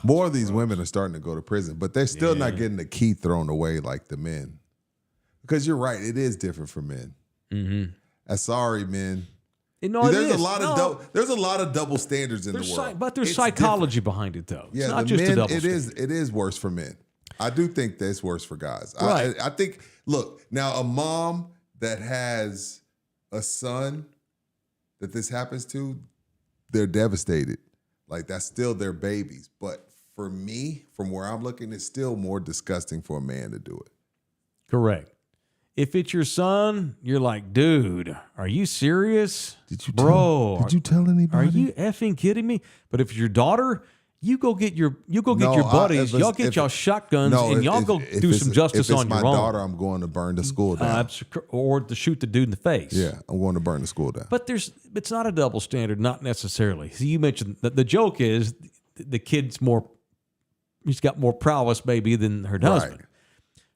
C: More of these women are starting to go to prison, but they're still not getting the key thrown away like the men. Because you're right, it is different for men. Mm-hmm. Sorry, men. There's a lot of double standards in the world.
B: But there's psychology behind it, though.
C: Yeah,
B: it's not
C: the
B: just
C: men,
B: a double standard.
C: It is worse for men. I do think that's worse for guys.
B: Right.
C: I think, look, now a mom that has a son that this happens to, they're devastated. Like, that's still their babies. But for me, from where I'm looking, it's still more disgusting for a man to do it.
B: Correct. If it's your son, you're like, dude, are you serious?
C: Did you tell anybody?
B: Are you effing kidding me? But if it's your daughter, you go get your buddies, y'all get y'all shotguns, and y'all go do some justice on your own.
C: If it's my daughter, I'm going to burn the school down.
B: Or to shoot the dude in the face.
C: Yeah, I'm going to burn the school down.
B: But it's not a double standard, not necessarily. So you mentioned that the joke is the kid's he's got more prowess maybe than her husband.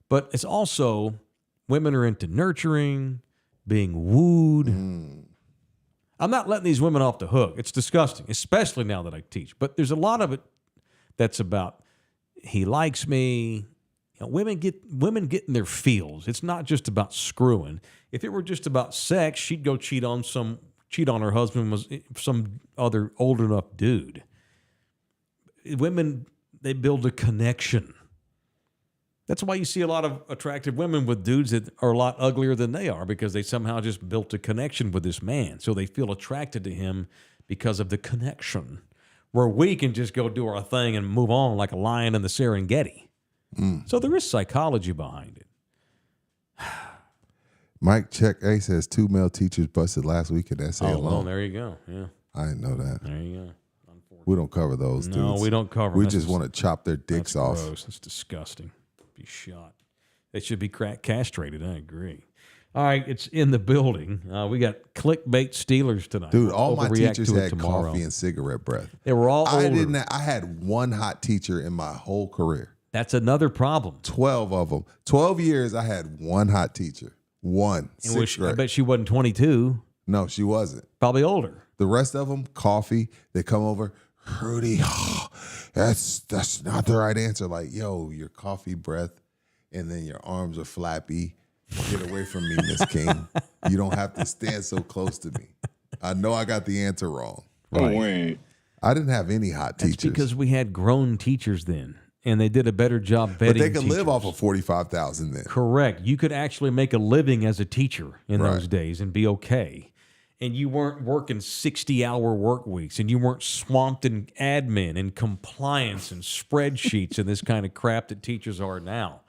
B: But it's also women are into nurturing, being wooed. I'm not letting these women off the hook. It's disgusting, especially now that I teach. But there's a lot of it that's about he likes me. You know, women get in their feels. It's not just about screwing. If it were just about sex, she'd go cheat on her husband was some other old enough dude. Women, they build a connection. That's why you see a lot of attractive women with dudes that are a lot uglier than they are, because they somehow just built a connection with this man. So they feel attracted to him because of the connection, where we can just go do our thing and move on like a lion in the Serengeti. So there is psychology behind it.
C: Mike Check A says 2 male teachers busted last week in SA alone.
B: Well, there you go. Yeah.
C: I didn't know that.
B: There you go.
C: We don't cover those dudes.
B: No, we don't cover them.
C: We just want to chop their dicks off.
B: Gross. That's disgusting. Be shot. They should be castrated. I agree. All right, it's in the building. We got clickbait Steelers tonight.
C: Dude, all my teachers had
B: tomorrow.
C: coffee and cigarette breath.
B: They were all older.
C: I had one hot teacher in my whole career.
B: That's another problem.
C: 12 of them. 12 years, I had one hot teacher. One.
B: I bet she wasn't 22.
C: No, she wasn't.
B: Probably older.
C: The rest of them, coffee. They come over. Rudy, that's not the right answer. Like, yo, your coffee breath, and then your arms are flappy. Get away from me, Miss King. You don't have to stand so close to me. I know I got the answer wrong.
D: Right.
C: I didn't have any hot teachers.
B: That's because we had grown teachers then, and they did a better job vetting.
C: But they could live off of $45,000 then.
B: Correct. You could actually make a living as a teacher in those days and be okay. And you weren't working 60-hour work weeks, and you weren't swamped in admin and compliance and spreadsheets and this kind of crap that teachers are now.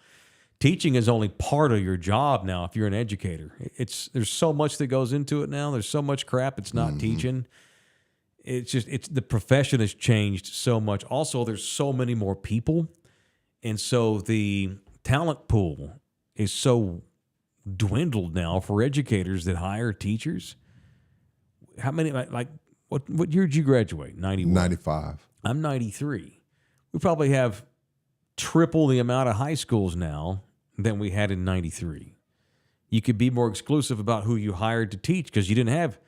B: Teaching is only part of your job now if you're an educator. There's so much that goes into it now. There's so much crap. It's not teaching. It's the profession has changed so much. Also, there's so many more people, and so the talent pool is so dwindled now for educators that hire teachers. How many, what year did you graduate? 91?
C: 95.
B: I'm 93. We probably have triple the amount of high schools now than we had in 93. You could be more exclusive about who you hired to teach because you didn't have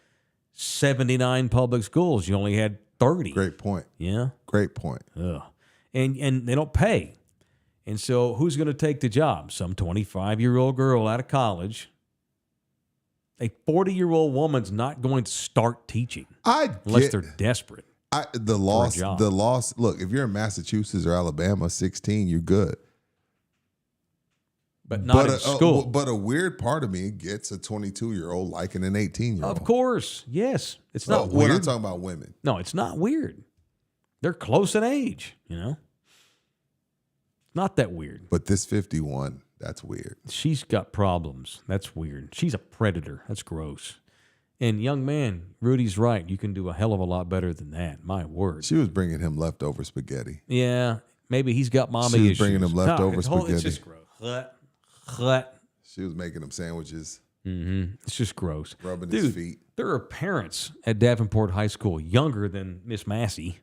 B: 79 public schools. You only had 30.
C: Great point.
B: Yeah?
C: Great point.
B: Ugh. And they don't pay. And so who's going to take the job? Some 25-year-old girl out of college. A 40-year-old woman's not going to start teaching unless they're desperate.
C: The loss. Look, if you're in Massachusetts or Alabama, 16, you're good.
B: But not in school.
C: But a weird part of me gets a 22-year-old liking an 18-year-old.
B: Of course, yes. It's not
C: weird.
B: weird.
C: I'm talking about women.
B: No, it's not weird. They're close in age, Not that weird.
C: But this 51, that's weird.
B: She's got problems. That's weird. She's a predator. That's gross. And young man, Rudy's right. You can do a hell of a lot better than that. My word.
C: She was bringing him leftover spaghetti.
B: Yeah, maybe he's got mommy issues.
C: She was bringing him leftover spaghetti.
B: It's just gross.
C: She was making him sandwiches.
B: Mm-hmm. It's just gross.
C: Rubbing his feet.
B: There are parents at Davenport High School younger than Miss Massey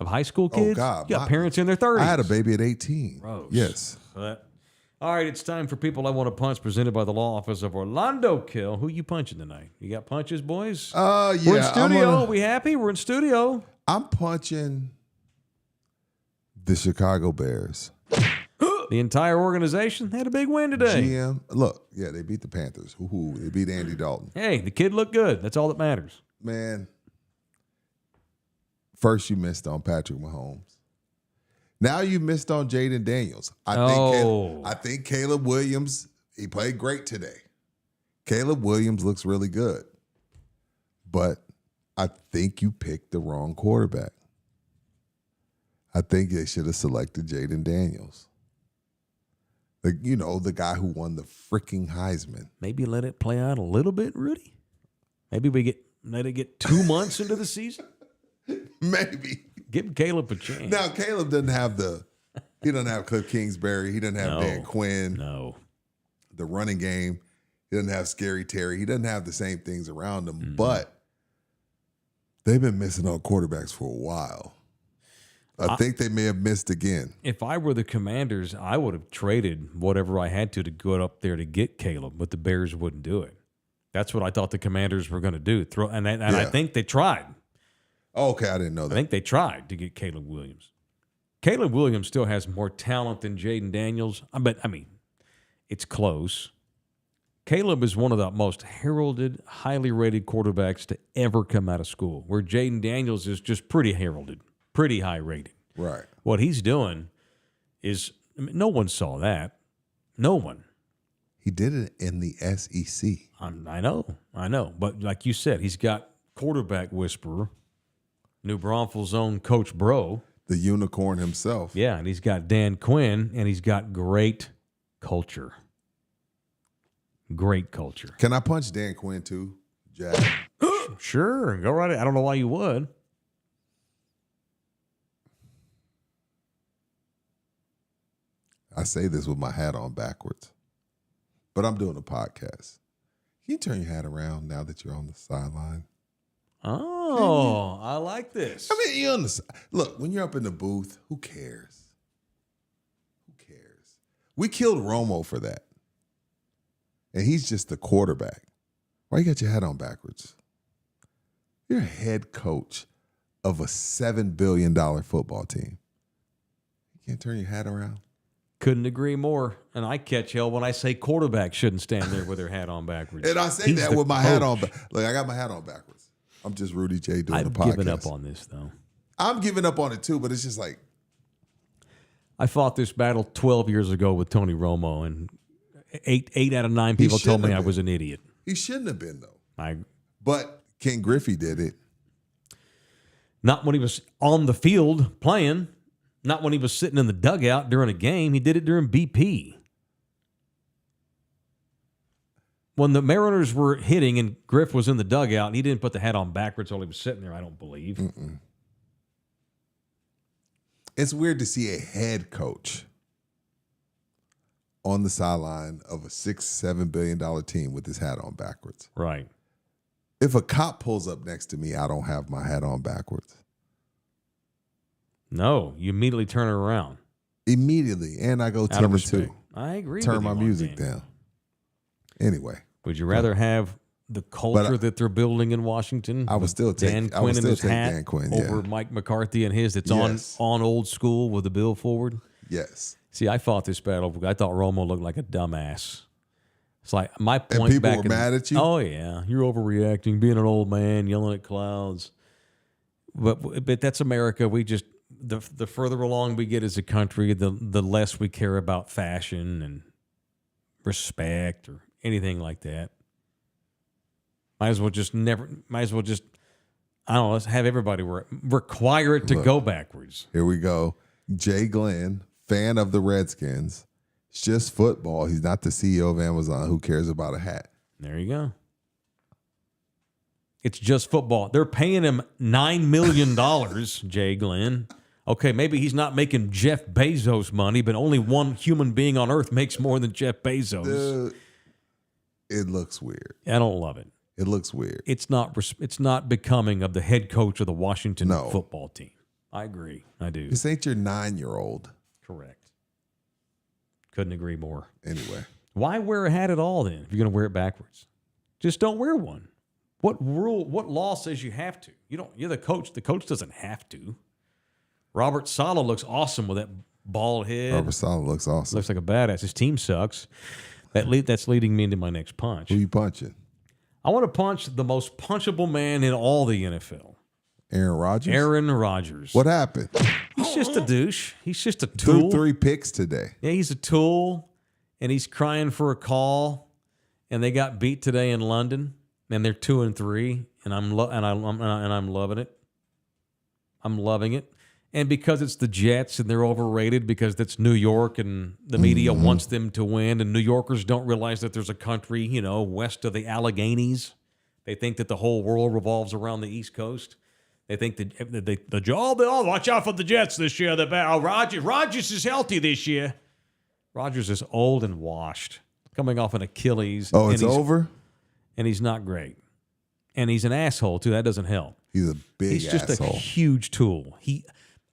B: of high school kids.
C: Oh, God.
B: You got parents in their 30s.
C: I had a baby at 18.
B: Gross.
C: Yes.
B: All right, it's time for People I Want to Punch, presented by the Law Office of Orlando Kill. Who you punching tonight? You got punches, boys?
C: Yeah.
B: We're in studio. We happy? We're in studio.
C: I'm punching The Chicago Bears.
B: The entire organization had a big win today.
C: GM, look, yeah, they beat the Panthers. Ooh, they beat Andy Dalton.
B: Hey, the kid looked good. That's all that matters.
C: Man, first you missed on Patrick Mahomes. Now you missed on Jaden Daniels. I think Caleb Williams, he played great today. Caleb Williams looks really good. But I think you picked the wrong quarterback. I think they should have selected Jaden Daniels. The guy who won the freaking Heisman.
B: Maybe let it play out a little bit, Rudy. Maybe let it get 2 months into the season.
C: Maybe.
B: Give Caleb a chance.
C: Now, Caleb doesn't have he doesn't have Cliff Kingsbury. He doesn't have Dan Quinn.
B: No.
C: The running game. He doesn't have Scary Terry. He doesn't have the same things around him. But they've been missing on quarterbacks for a while. I think they may have missed again.
B: If I were the Commanders, I would have traded whatever I had to go up there to get Caleb, but the Bears wouldn't do it. That's what I thought the Commanders were going to do. I think they tried.
C: Oh, okay, I didn't know that.
B: I think they tried to get Caleb Williams. Caleb Williams still has more talent than Jaden Daniels. It's close. Caleb is one of the most heralded, highly rated quarterbacks to ever come out of school, where Jaden Daniels is just pretty heralded, pretty high rated.
C: Right.
B: What he's doing is, no one saw that. No one.
C: He did it in the SEC.
B: I know. But like you said, he's got quarterback whisperer, New Braunfels' own Coach Bro.
C: The unicorn himself.
B: Yeah, and he's got Dan Quinn, and he's got great culture. Great culture.
C: Can I punch Dan Quinn too, Jack?
B: Sure, go right ahead. I don't know why you would.
C: I say this with my hat on backwards, but I'm doing a podcast. Can you turn your hat around now that you're on the sideline?
B: Oh, I like this.
C: I mean, you're on the look, when you're up in the booth, who cares? Who cares? We killed Romo for that. And he's just the quarterback. Why you got your hat on backwards? You're a head coach of a $7 billion football team. You can't turn your hat around?
B: Couldn't agree more. And I catch hell when I say quarterbacks shouldn't stand there with their hat on backwards.
C: And I say that with my hat on. Look, I got my hat on backwards. I'm just Rudy Jay doing the podcast.
B: I've given up on this, though.
C: I'm giving up on it, too, but it's just like.
B: I fought this battle 12 years ago with Tony Romo, and eight out of 9 people told me I was an idiot.
C: He shouldn't have been, though.
B: But
C: Ken Griffey did it.
B: Not when he was on the field playing. Not when he was sitting in the dugout during a game. He did it during BP. When the Mariners were hitting and Griff was in the dugout, he didn't put the hat on backwards while he was sitting there, I don't believe.
C: Mm-mm. It's weird to see a head coach on the sideline of a $6-7 billion team with his hat on backwards.
B: Right.
C: If a cop pulls up next to me, I don't have my hat on backwards.
B: No, you immediately turn it around.
C: Immediately. And I go
B: Out of
C: number
B: respect.
C: 2.
B: I agree
C: Turn
B: with you
C: my
B: on
C: music
B: that.
C: down. Anyway.
B: Would you rather have the culture that they're building in Washington?
C: I would still take
B: Dan Quinn in his hat
C: Dan Quinn,
B: over Mike McCarthy and his that's on old school with the bill forward?
C: Yes.
B: See, I fought this battle. I thought Romo looked like a dumbass. It's like my point.
C: And people
B: back
C: were mad at you?
B: Oh, yeah. You're overreacting, being an old man, yelling at clouds. But that's America. We just, the further along we get as a country, the less we care about fashion and respect or anything like that. Might as well just, I don't know, let's have everybody require it to go backwards.
C: Here we go. Jay Glenn, fan of the Redskins. It's just football. He's not the CEO of Amazon. Who cares about a hat?
B: There you go. It's just football. They're paying him $9 million, Jay Glenn. Okay, maybe he's not making Jeff Bezos money, but only one human being on earth makes more than Jeff Bezos.
C: Dude, it looks weird.
B: I don't love it.
C: It looks weird.
B: It's not becoming of the head coach of the Washington football team. I agree. I do.
C: This ain't your 9-year-old.
B: Correct. Couldn't agree more.
C: Anyway.
B: Why wear a hat at all then if you're going to wear it backwards? Just don't wear one. What law says you have to? You're the coach. The coach doesn't have to. Robert Saleh looks awesome with that bald head.
C: Robert Saleh looks awesome.
B: Looks like a badass. His team sucks. That's leading me into my next punch.
C: Who you punching?
B: I want to punch the most punchable man in all the NFL.
C: Aaron Rodgers?
B: Aaron Rodgers.
C: What happened?
B: He's just a douche. He's just a tool.
C: Threw 3 picks today.
B: Yeah, he's a tool, and he's crying for a call. And they got beat today in London, and they're 2-3, and I'm loving it. I'm loving it. And because it's the Jets and they're overrated because that's New York and the media wants them to win, and New Yorkers don't realize that there's a country, west of the Alleghenies. They think that the whole world revolves around the East Coast. They think the job. Oh, watch out for the Jets this year. Rodgers is healthy this year. Rodgers is old and washed, coming off an Achilles.
C: Oh, it's over?
B: And he's not great. And he's an asshole, too. That doesn't help.
C: He's a big
B: He's just
C: asshole.
B: a huge tool.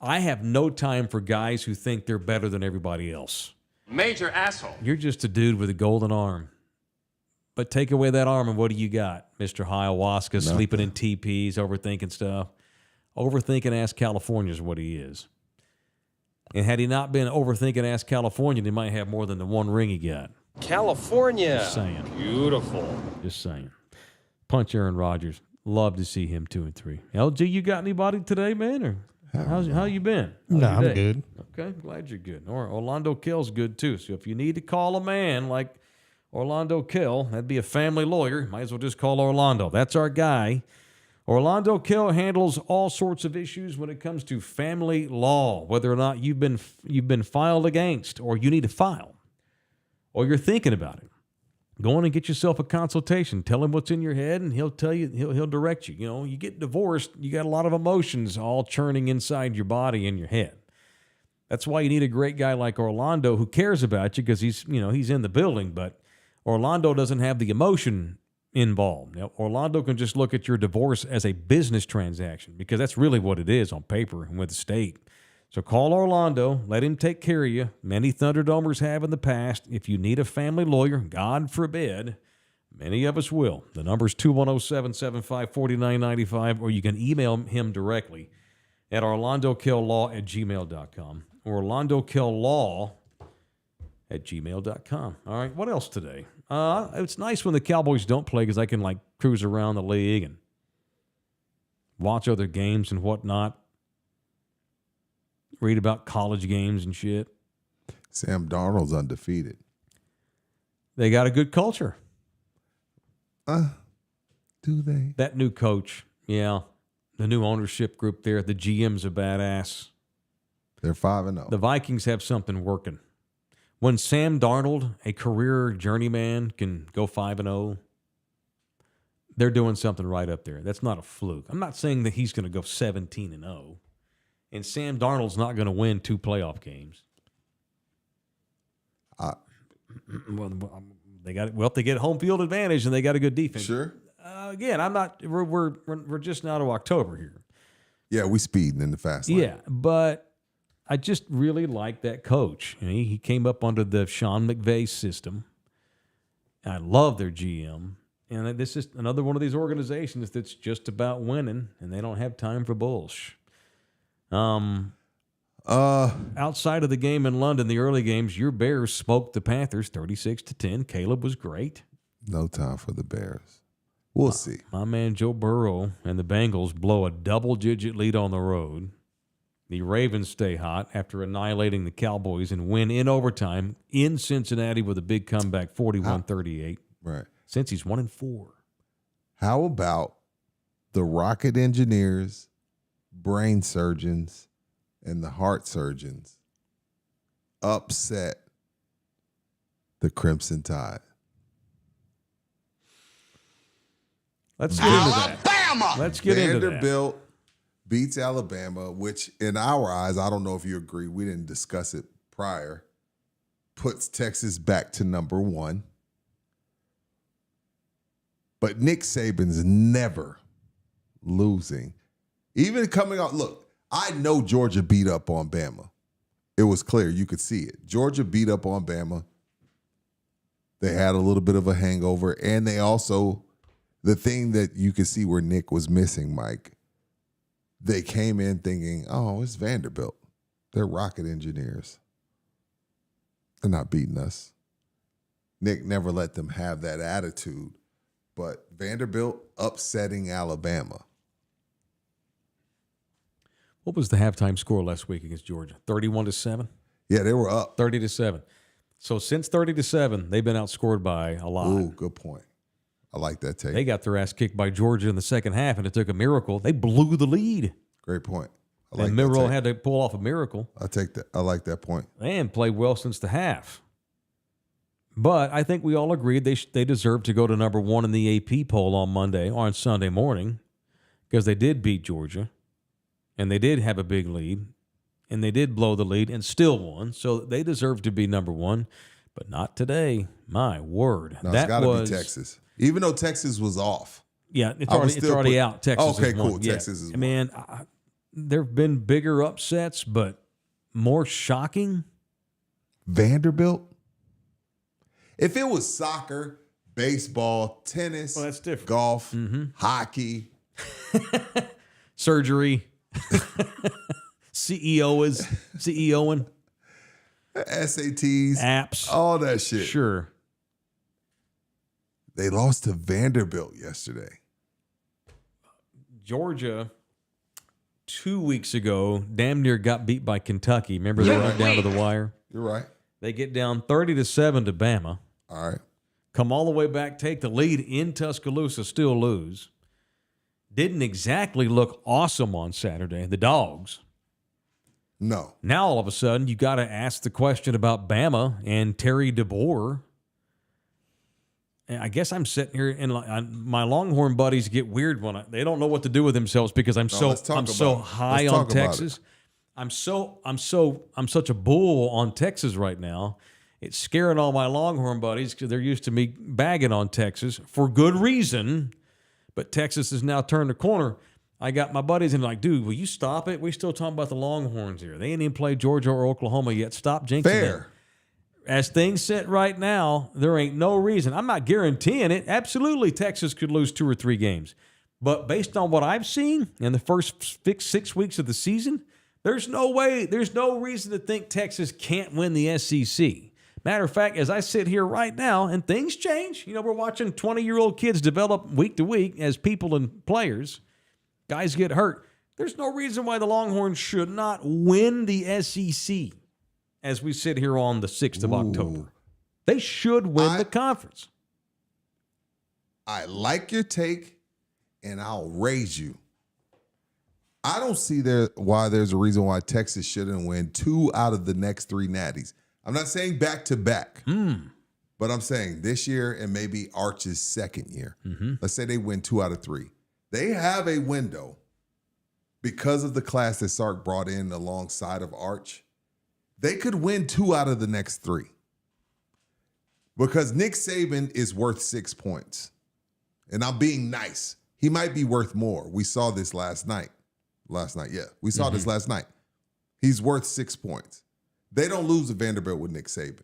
B: I have no time for guys who think they're better than everybody else.
G: Major asshole.
B: You're just a dude with a golden arm. But take away that arm, and what do you got? Mr. Ayahuasca, sleeping in teepees, overthinking stuff. Overthinking ass California is what he is. And had he not been overthinking ass California, he might have more than the one ring he got.
G: California.
B: Just saying.
G: Beautiful.
B: Just saying. Punch Aaron Rodgers. Love to see him 2-3. LG, you got anybody today, man? Or how you been?
H: No,
B: How's
H: I'm
B: your day?
H: good.
B: Okay, glad you're good. Or Orlando Kell's good too. So if you need to call a man like Orlando Kell, that'd be a family lawyer. Might as well just call Orlando. That's our guy. Orlando Kell handles all sorts of issues when it comes to family law, whether or not you've been filed against, or you need to file, or you're thinking about it. Go in and get yourself a consultation. Tell him what's in your head, and he'll tell you. He'll direct you. You get divorced, you got a lot of emotions all churning inside your body and your head. That's why you need a great guy like Orlando who cares about you, because he's in the building, but Orlando doesn't have the emotion involved. Now, Orlando can just look at your divorce as a business transaction, because that's really what it is on paper and with the state. So call Orlando, let him take care of you. Many Thunderdomers have in the past. If you need a family lawyer, God forbid, many of us will. The number's 210-775-4995, or you can email him directly at orlandokilllaw@gmail.com or orlandokilllaw@gmail.com. All right, what else today? It's nice when the Cowboys don't play, because I can cruise around the league and watch other games and whatnot. Read about college games and shit.
C: Sam Darnold's undefeated.
B: They got a good culture.
C: Do they?
B: That new coach, yeah. The new ownership group there. The GM's a badass.
C: They're 5-0.
B: The Vikings have something working. When Sam Darnold, a career journeyman, can go 5-0, they're doing something right up there. That's not a fluke. I'm not saying that he's going to go 17-0. And Sam Darnold's not going to win 2 playoff games. They get home field advantage, and they got a good defense.
C: Sure.
B: Again, I'm not. We're just now to October here.
C: Yeah, we speeding in the fast lane.
B: Yeah, but I just really like that coach. He came up under the Sean McVay system. I love their GM. And this is another one of these organizations that's just about winning, and they don't have time for bullshit. Outside of the game in London, the early games, your Bears smoked the Panthers 36-10. Caleb was great.
C: No time for the Bears. We'll see.
B: My man Joe Burrow and the Bengals blow a double-digit lead on the road. The Ravens stay hot after annihilating the Cowboys and win in overtime in Cincinnati with a big comeback, 41-38.
C: Right.
B: Since he's 1-4.
C: How about the rocket engineers, brain surgeons, and the heart surgeons upset the Crimson Tide?
B: Let's get into that. Let's get into that.
C: Vanderbilt beats Alabama, which in our eyes, I don't know if you agree, we didn't discuss it prior, puts Texas back to number 1. But Nick Saban's never losing. Even coming out, look, I know Georgia beat up on Bama. It was clear. You could see it. Georgia beat up on Bama. They had a little bit of a hangover. And they also, the thing that you could see where Nick was missing, Mike, they came in thinking, oh, it's Vanderbilt. They're rocket engineers. They're not beating us. Nick never let them have that attitude. But Vanderbilt upsetting Alabama.
B: What was the halftime score last week against Georgia? 31-7?
C: Yeah, they were up.
B: 30-7. So since 30-7, they've been outscored by a lot.
C: Ooh, good point. I like that take.
B: They got their ass kicked by Georgia in the second half, and it took a miracle. They blew the lead.
C: Great point. I like
B: And
C: that
B: Milroe
C: take.
B: had to pull off a miracle.
C: I take that. I like that point.
B: And played well since the half. But I think we all agreed they deserve to go to number one in the AP poll on Monday or on Sunday morning because they did beat Georgia, and they did have a big lead, and they did blow the lead and still won. So they deserve to be number one, but not today. My word.
C: No, it's got to be Texas. Even though Texas was off.
B: Yeah, it's already out. Texas
C: okay,
B: is
C: cool.
B: one. Yeah.
C: Texas is one.
B: Man, there have been bigger upsets, but more shocking.
C: Vanderbilt? If it was soccer, baseball, tennis,
B: Well, that's different.
C: golf, hockey,
B: Surgery. CEOing.
C: SATs,
B: Apps.
C: all that shit.
B: Sure.
C: They lost to Vanderbilt yesterday.
B: Georgia, 2 weeks ago, damn near got beat by Kentucky. Remember they went down to the wire?
C: You're right.
B: They get down 30-7 to Bama.
C: All right.
B: Come all the way back, take the lead in Tuscaloosa, still lose. Didn't exactly look awesome on Saturday, the Dogs.
C: No.
B: Now, all of a sudden, you got to ask the question about Bama and Terry DeBoer. And I guess I'm sitting here, and my Longhorn buddies get weird when they don't know what to do with themselves because I'm so high on Texas. I'm such a bull on Texas right now. It's scaring all my Longhorn buddies because they're used to me bagging on Texas for good reason. But Texas has now turned the corner. I got my buddies and like, dude, will you stop it? We still talking about the Longhorns here. They ain't even played Georgia or Oklahoma yet. Stop jinxing them. As things sit right now, there ain't no reason. I'm not guaranteeing it. Absolutely, Texas could lose 2 or 3 games. But based on what I've seen in the first 6 weeks of the season, there's no reason to think Texas can't win the SEC. Matter of fact, as I sit here right now, and things change. We're watching 20-year-old kids develop week to week as people and players. Guys get hurt. There's no reason why the Longhorns should not win the SEC as we sit here on the 6th of October. They should win the conference.
C: I like your take, and I'll raise you. I don't see why there's a reason why Texas shouldn't win 2 out of the next 3 natties. I'm not saying back-to-back, but I'm saying this year and maybe Arch's second year. Let's say they win 2 out of 3. They have a window because of the class that Sark brought in alongside of Arch. They could win 2 out of the next 3 because Nick Saban is worth 6 points. And I'm being nice. He might be worth more. We saw this last night. We saw this last night. He's worth 6 points. They don't lose to Vanderbilt with Nick Saban.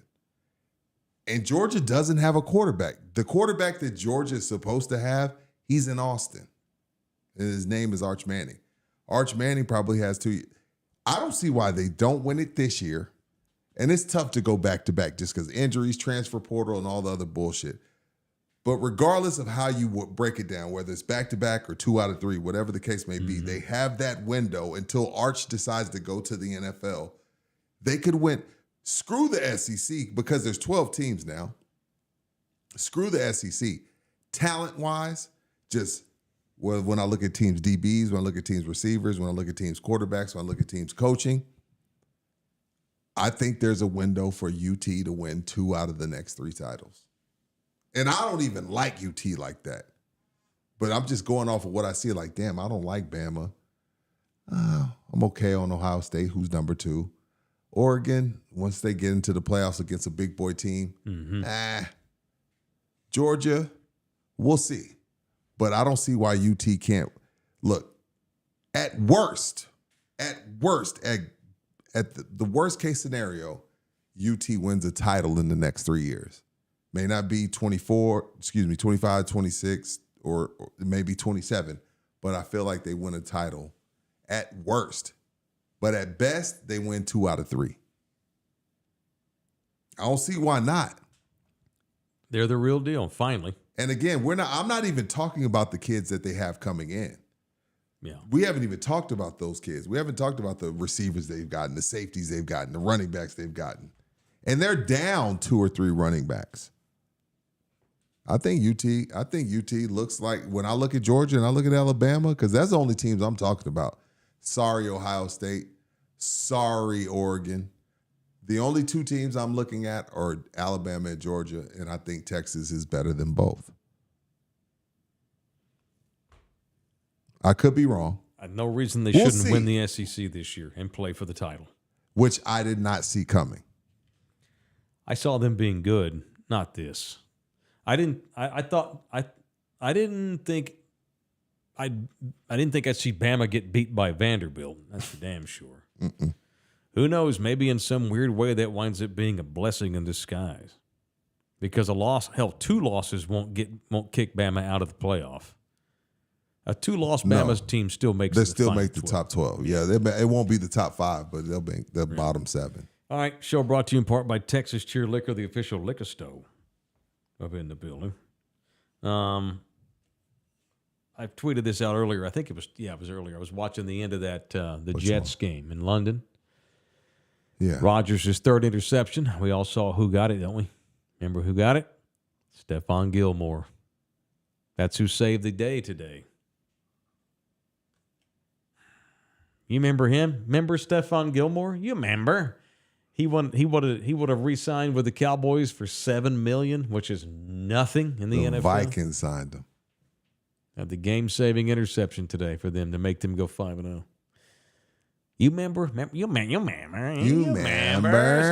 C: And Georgia doesn't have a quarterback. The quarterback that Georgia is supposed to have, he's in Austin. And his name is Arch Manning. Arch Manning probably has 2. I don't see why they don't win it this year. And it's tough to go back-to-back just because injuries, transfer portal, and all the other bullshit. But regardless of how you break it down, whether it's back-to-back or 2 out of 3, whatever the case may be, they have that window until Arch decides to go to the NFL. They could win. Screw the SEC because there's 12 teams now. Screw the SEC. Talent-wise, just when I look at teams' DBs, when I look at teams' receivers, when I look at teams' quarterbacks, when I look at teams' coaching, I think there's a window for UT to win 2 out of the next 3 titles. And I don't even like UT like that. But I'm just going off of what I see like, damn, I don't like Bama. I'm okay on Ohio State, who's number 2. Oregon, once they get into the playoffs against a big boy team, Georgia, we'll see. But I don't see why UT can't. Look, at the worst case scenario, UT wins a title in the next 3 years. May not be 25, 26, or maybe 27, but I feel like they win a title at worst. But at best, they win 2 out of 3. I don't see why not.
B: They're the real deal, finally.
C: And again, I'm not even talking about the kids that they have coming in.
B: Yeah.
C: We haven't even talked about those kids. We haven't talked about the receivers they've gotten, the safeties they've gotten, the running backs they've gotten. And they're down 2 or 3 running backs. I think UT looks like, when I look at Georgia and I look at Alabama, because that's the only teams I'm talking about. Sorry, Ohio State. Sorry, Oregon. The only 2 teams I'm looking at are Alabama and Georgia, and I think Texas is better than both. I could be wrong.
B: No reason they
C: We'll
B: shouldn't
C: see.
B: win the SEC this year and play for the title.
C: Which I did not see coming.
B: I saw them being good, not this. I didn't think I'd see Bama get beat by Vanderbilt. That's for damn sure. Who knows? Maybe in some weird way that winds up being a blessing in disguise. Because a loss, 2 losses won't kick Bama out of the playoff. A 2-loss Bama's team still makes
C: They
B: the
C: still
B: final
C: make the
B: 12.
C: top 12. Yeah, it won't be the top 5, but they'll be the bottom 7.
B: All right, show brought to you in part by Texas Cheer Liquor, the official liquor store up in the building. I tweeted this out earlier. I think it was earlier. I was watching the end of that the Jets game in London.
C: Yeah.
B: Rodgers' 3rd interception. We all saw who got it, don't we? Remember who got it? Stephon Gilmore. That's who saved the day today. You remember him? Remember Stephon Gilmore? You remember? He would have re-signed with the Cowboys for $7 million, which is nothing in the NFL.
C: Vikings signed him.
B: Had the game-saving interception today for them to make them go 5-0. You remember? You remember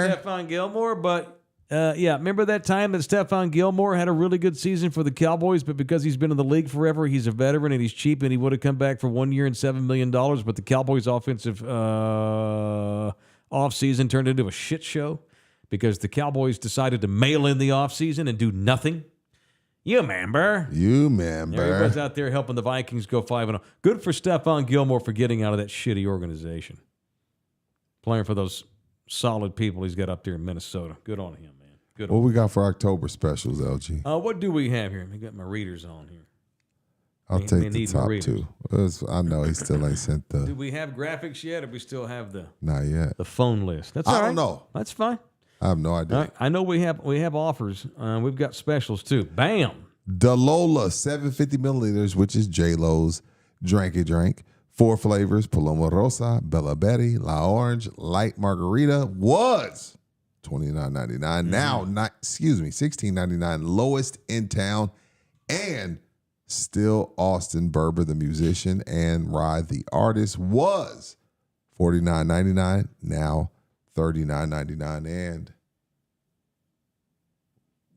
B: Stephon Gilmore? But remember that time that Stephon Gilmore had a really good season for the Cowboys, but because he's been in the league forever, he's a veteran and he's cheap, and he would have come back for 1 year and $7 million. But the Cowboys' offensive offseason turned into a shit show because the Cowboys decided to mail in the offseason and do nothing. You remember? Everybody's out there helping the Vikings go 5-0. Good for Stephon Gilmore for getting out of that shitty organization. Playing for those solid people he's got up there in Minnesota. Good on him, man. Good.
C: What we got for October specials, LG?
B: What do we have here? I got my readers on here.
C: I'll take the
B: need my
C: top
B: readers.
C: 2. I know he still ain't sent
B: Do
C: the.
B: we have graphics yet, or we still have
C: Not yet.
B: the phone list? That's
C: I
B: all right.
C: don't know.
B: That's fine.
C: I have no idea.
B: All right. I know we have offers. We've got specials too. Bam.
C: Dalola 750 milliliters, which is J-Lo's Dranky Drank. 4 flavors: Paloma Rosa, Bella Betty, La Orange, Light Margarita. Was $29.99. Now, $16.99. Lowest in town. And still Austin Berber, the musician, and Rye, the artist, was $49.99. Now $39.99. And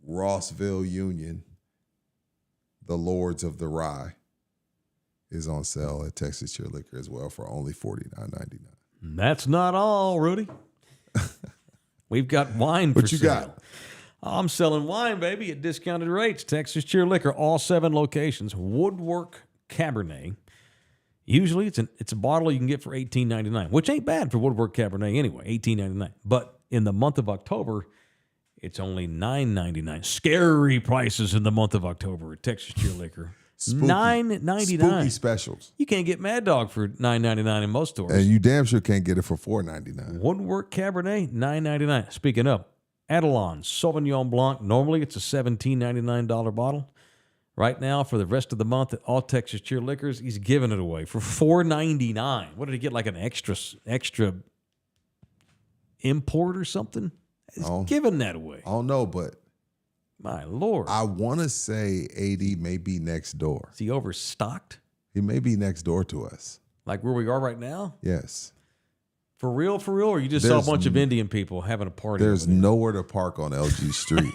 C: Rossville Union, the Lords of the Rye, is on sale at Texas Cheer Liquor as well for only $49.99.
B: That's not all, Rudy. We've got wine for
C: What you
B: sale.
C: got?
B: I'm selling wine, baby, at discounted rates. Texas Cheer Liquor, all 7 locations. Woodwork Cabernet. Usually it's a bottle you can get for $18.99, which ain't bad for Woodwork Cabernet anyway, $18.99. But in the month of October, it's only $9.99. Scary prices in the month of October at Texas Cheer Liquor. $9.99.
C: Spooky specials.
B: You can't get Mad Dog for $9.99 in most stores.
C: And you damn sure can't get it for $4.99.
B: Woodwork Cabernet, $9.99. Speaking of, Adelon Sauvignon Blanc, normally it's a $17.99 bottle. Right now, for the rest of the month at all Texas Cheer Liquors, he's giving it away for $4.99. What did he get, like an extra import or something? He's giving that away.
C: I don't know, but
B: My Lord.
C: I want to say AD may be next door.
B: Is he overstocked?
C: He may be next door to us.
B: Like where we are right now?
C: Yes.
B: For real? Or you just saw a bunch of Indian people having a party?
C: There's nowhere to park on LG Street.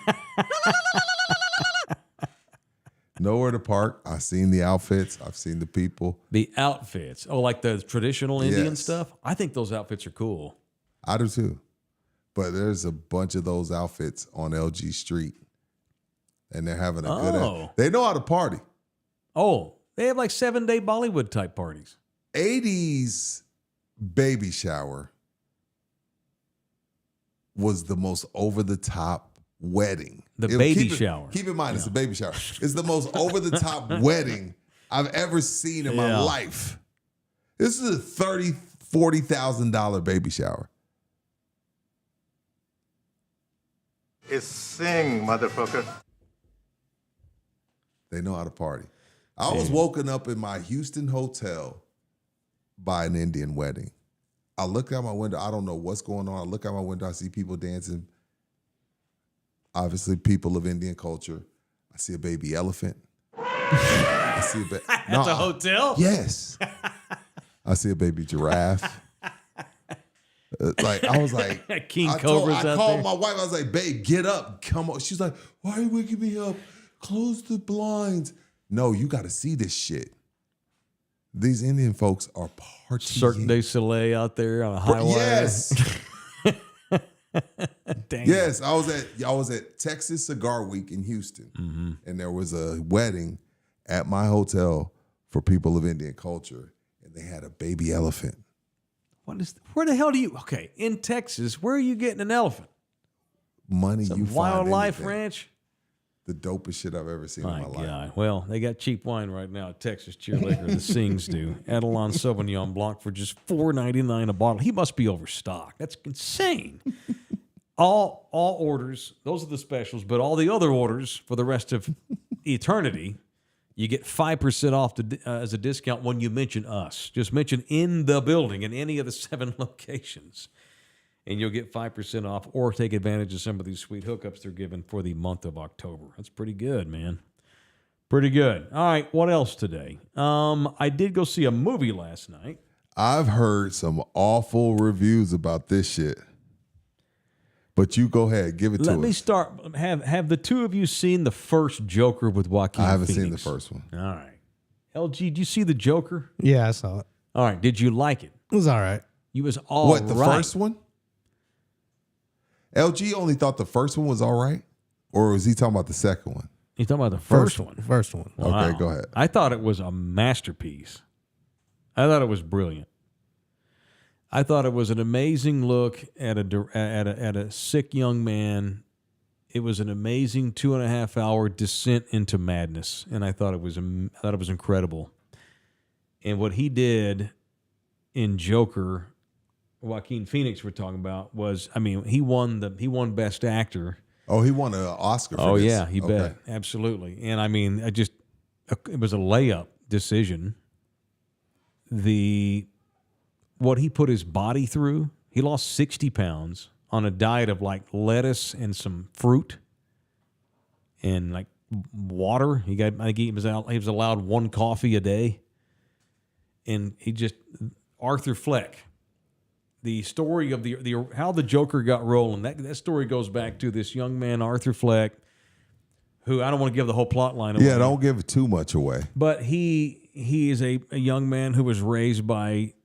C: Nowhere to park. I've seen the outfits. I've seen the people.
B: The outfits. Oh, like the traditional Indian
C: Yes.
B: stuff? I think those outfits are cool.
C: I do too. But there's a bunch of those outfits on LG Street. And they're having a good. They know how to party.
B: Oh, they have like 7-day Bollywood type parties.
C: 80s baby shower was the most over-the-top wedding.
B: Shower.
C: Keep in mind, it's a baby shower. It's the most over-the-top wedding I've ever seen in my life. This is a $30,000, $40,000 baby shower.
H: It's sing, motherfucker.
C: They know how to party. I was woken up in my Houston hotel by an Indian wedding. I look out my window. I don't know what's going on. I look out my window. I see people dancing. Obviously, people of Indian culture. I see a baby elephant. I see a baby.
B: At the hotel?
C: Yes. I see a baby giraffe. I was like,
B: King Cobra's out there.
C: I called my wife. I was like, babe, get up. Come on. She's like, why are you waking me up? Close the blinds. No, you got to see this shit. These Indian folks are partying.
B: Cirque du Soleil out there on a highway.
C: Yes.
B: Dang.
C: Yes, I was at Texas Cigar Week in Houston, and there was a wedding at my hotel for people of Indian culture, and they had a baby elephant.
B: Where the hell do you? Okay, in Texas, where are you getting an elephant?
C: Money
B: Some
C: you find
B: wildlife
C: anything.
B: ranch.
C: The dopest shit I've ever seen in my life.
B: God. Well, they got cheap wine right now at Texas Cheer Liquor. The Sings do. Adelon Sauvignon Blanc for just $4.99 a bottle. He must be overstocked. That's insane. All orders, those are the specials, but all the other orders for the rest of eternity, you get 5% off as a discount when you mention us. Just mention in the building in any of the 7 locations. And you'll get 5% off or take advantage of some of these sweet hookups they're giving for the month of October. That's pretty good, man. Pretty good. All right, what else today? I did go see a movie last night.
C: I've heard some awful reviews about this shit. But you go ahead, give it to us.
B: Let me start. Have the two of you seen the first Joker with Joaquin
C: I haven't
B: Phoenix?
C: seen the first one.
B: All right. LG, did you see the Joker?
I: Yeah, I saw it.
B: All right. Did you like it?
I: It was all right.
B: You was all
C: What, the
B: right.
C: first one? LG only thought the first one was all right? Or was he talking about the second one?
B: You talking about the first one?
I: First one.
B: Wow.
C: Okay, go ahead.
B: I thought it was a masterpiece. I thought it was brilliant. I thought it was an amazing look at a sick young man. It was an amazing 2.5-hour descent into madness, and I thought it was incredible. And what he did in Joker, Joaquin Phoenix, we're talking about, was, I mean, he won Best Actor.
C: Oh, he won an Oscar for
B: Oh,
C: this?
B: yeah, you bet. Absolutely. And I mean, it was a layup decision. What he put his body through, he lost 60 pounds on a diet of like lettuce and some fruit and like water. I think he was allowed 1 coffee a day. And Arthur Fleck, the story of how the Joker got rolling, that story goes back to this young man, Arthur Fleck, who, I don't want to give the whole plot line away.
C: Yeah, don't give too much away.
B: But he is a young man who was raised by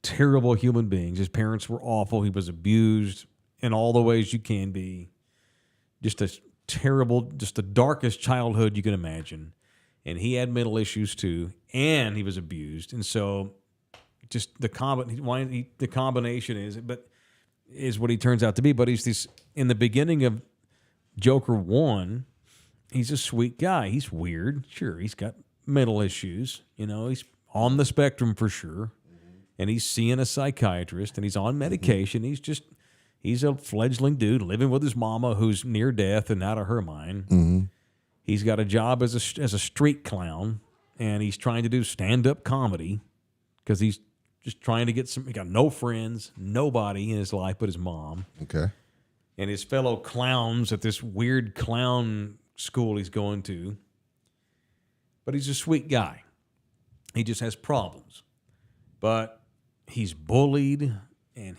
B: terrible human beings. His parents were awful. He was abused in all the ways you can be. Just a terrible, just the darkest childhood you can imagine. And he had mental issues too, and he was abused. And so just the combination is what he turns out to be. But in the beginning of Joker 1, he's a sweet guy. He's weird. Sure, he's got mental issues. You know, he's on the spectrum for sure. And he's seeing a psychiatrist, and he's on medication. He's a fledgling dude living with his mama who's near death and out of her mind.
C: Mm-hmm.
B: He's got a job as a street clown, and he's trying to do stand-up comedy because he's just trying to get he got no friends, nobody in his life but his mom.
C: Okay.
B: And his fellow clowns at this weird clown school he's going to. But he's a sweet guy. He just has problems. But he's bullied, and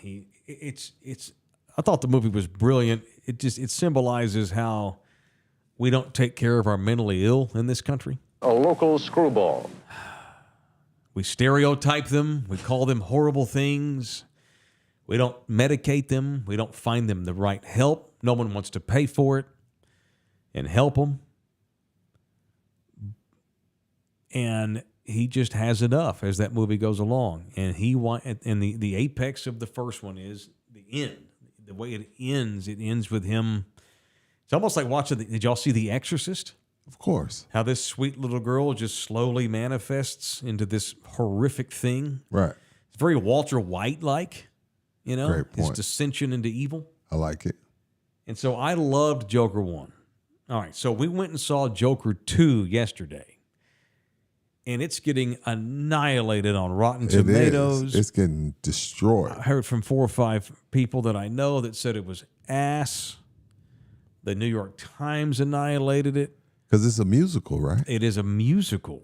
B: I thought the movie was brilliant. It symbolizes how we don't take care of our mentally ill in this country.
G: A local screwball.
B: We stereotype them. We call them horrible things. We don't medicate them. We don't find them the right help. No one wants to pay for it and help them. And he just has enough as that movie goes along, and the apex of the first one is the end. The way it ends with him. It's almost like watching. Did y'all see The Exorcist?
C: Of course.
B: How this sweet little girl just slowly manifests into this horrific thing.
C: Right.
B: It's very Walter White-like,
C: Great
B: his
C: point.
B: descension into evil.
C: I like it.
B: And so I loved Joker 1. All right, so we went and saw Joker 2 yesterday. And it's getting annihilated on Rotten Tomatoes.
C: It's getting destroyed.
B: I heard from 4 or 5 people that I know that said it was ass. The New York Times annihilated it.
C: Because it's a musical, right?
B: It is a musical.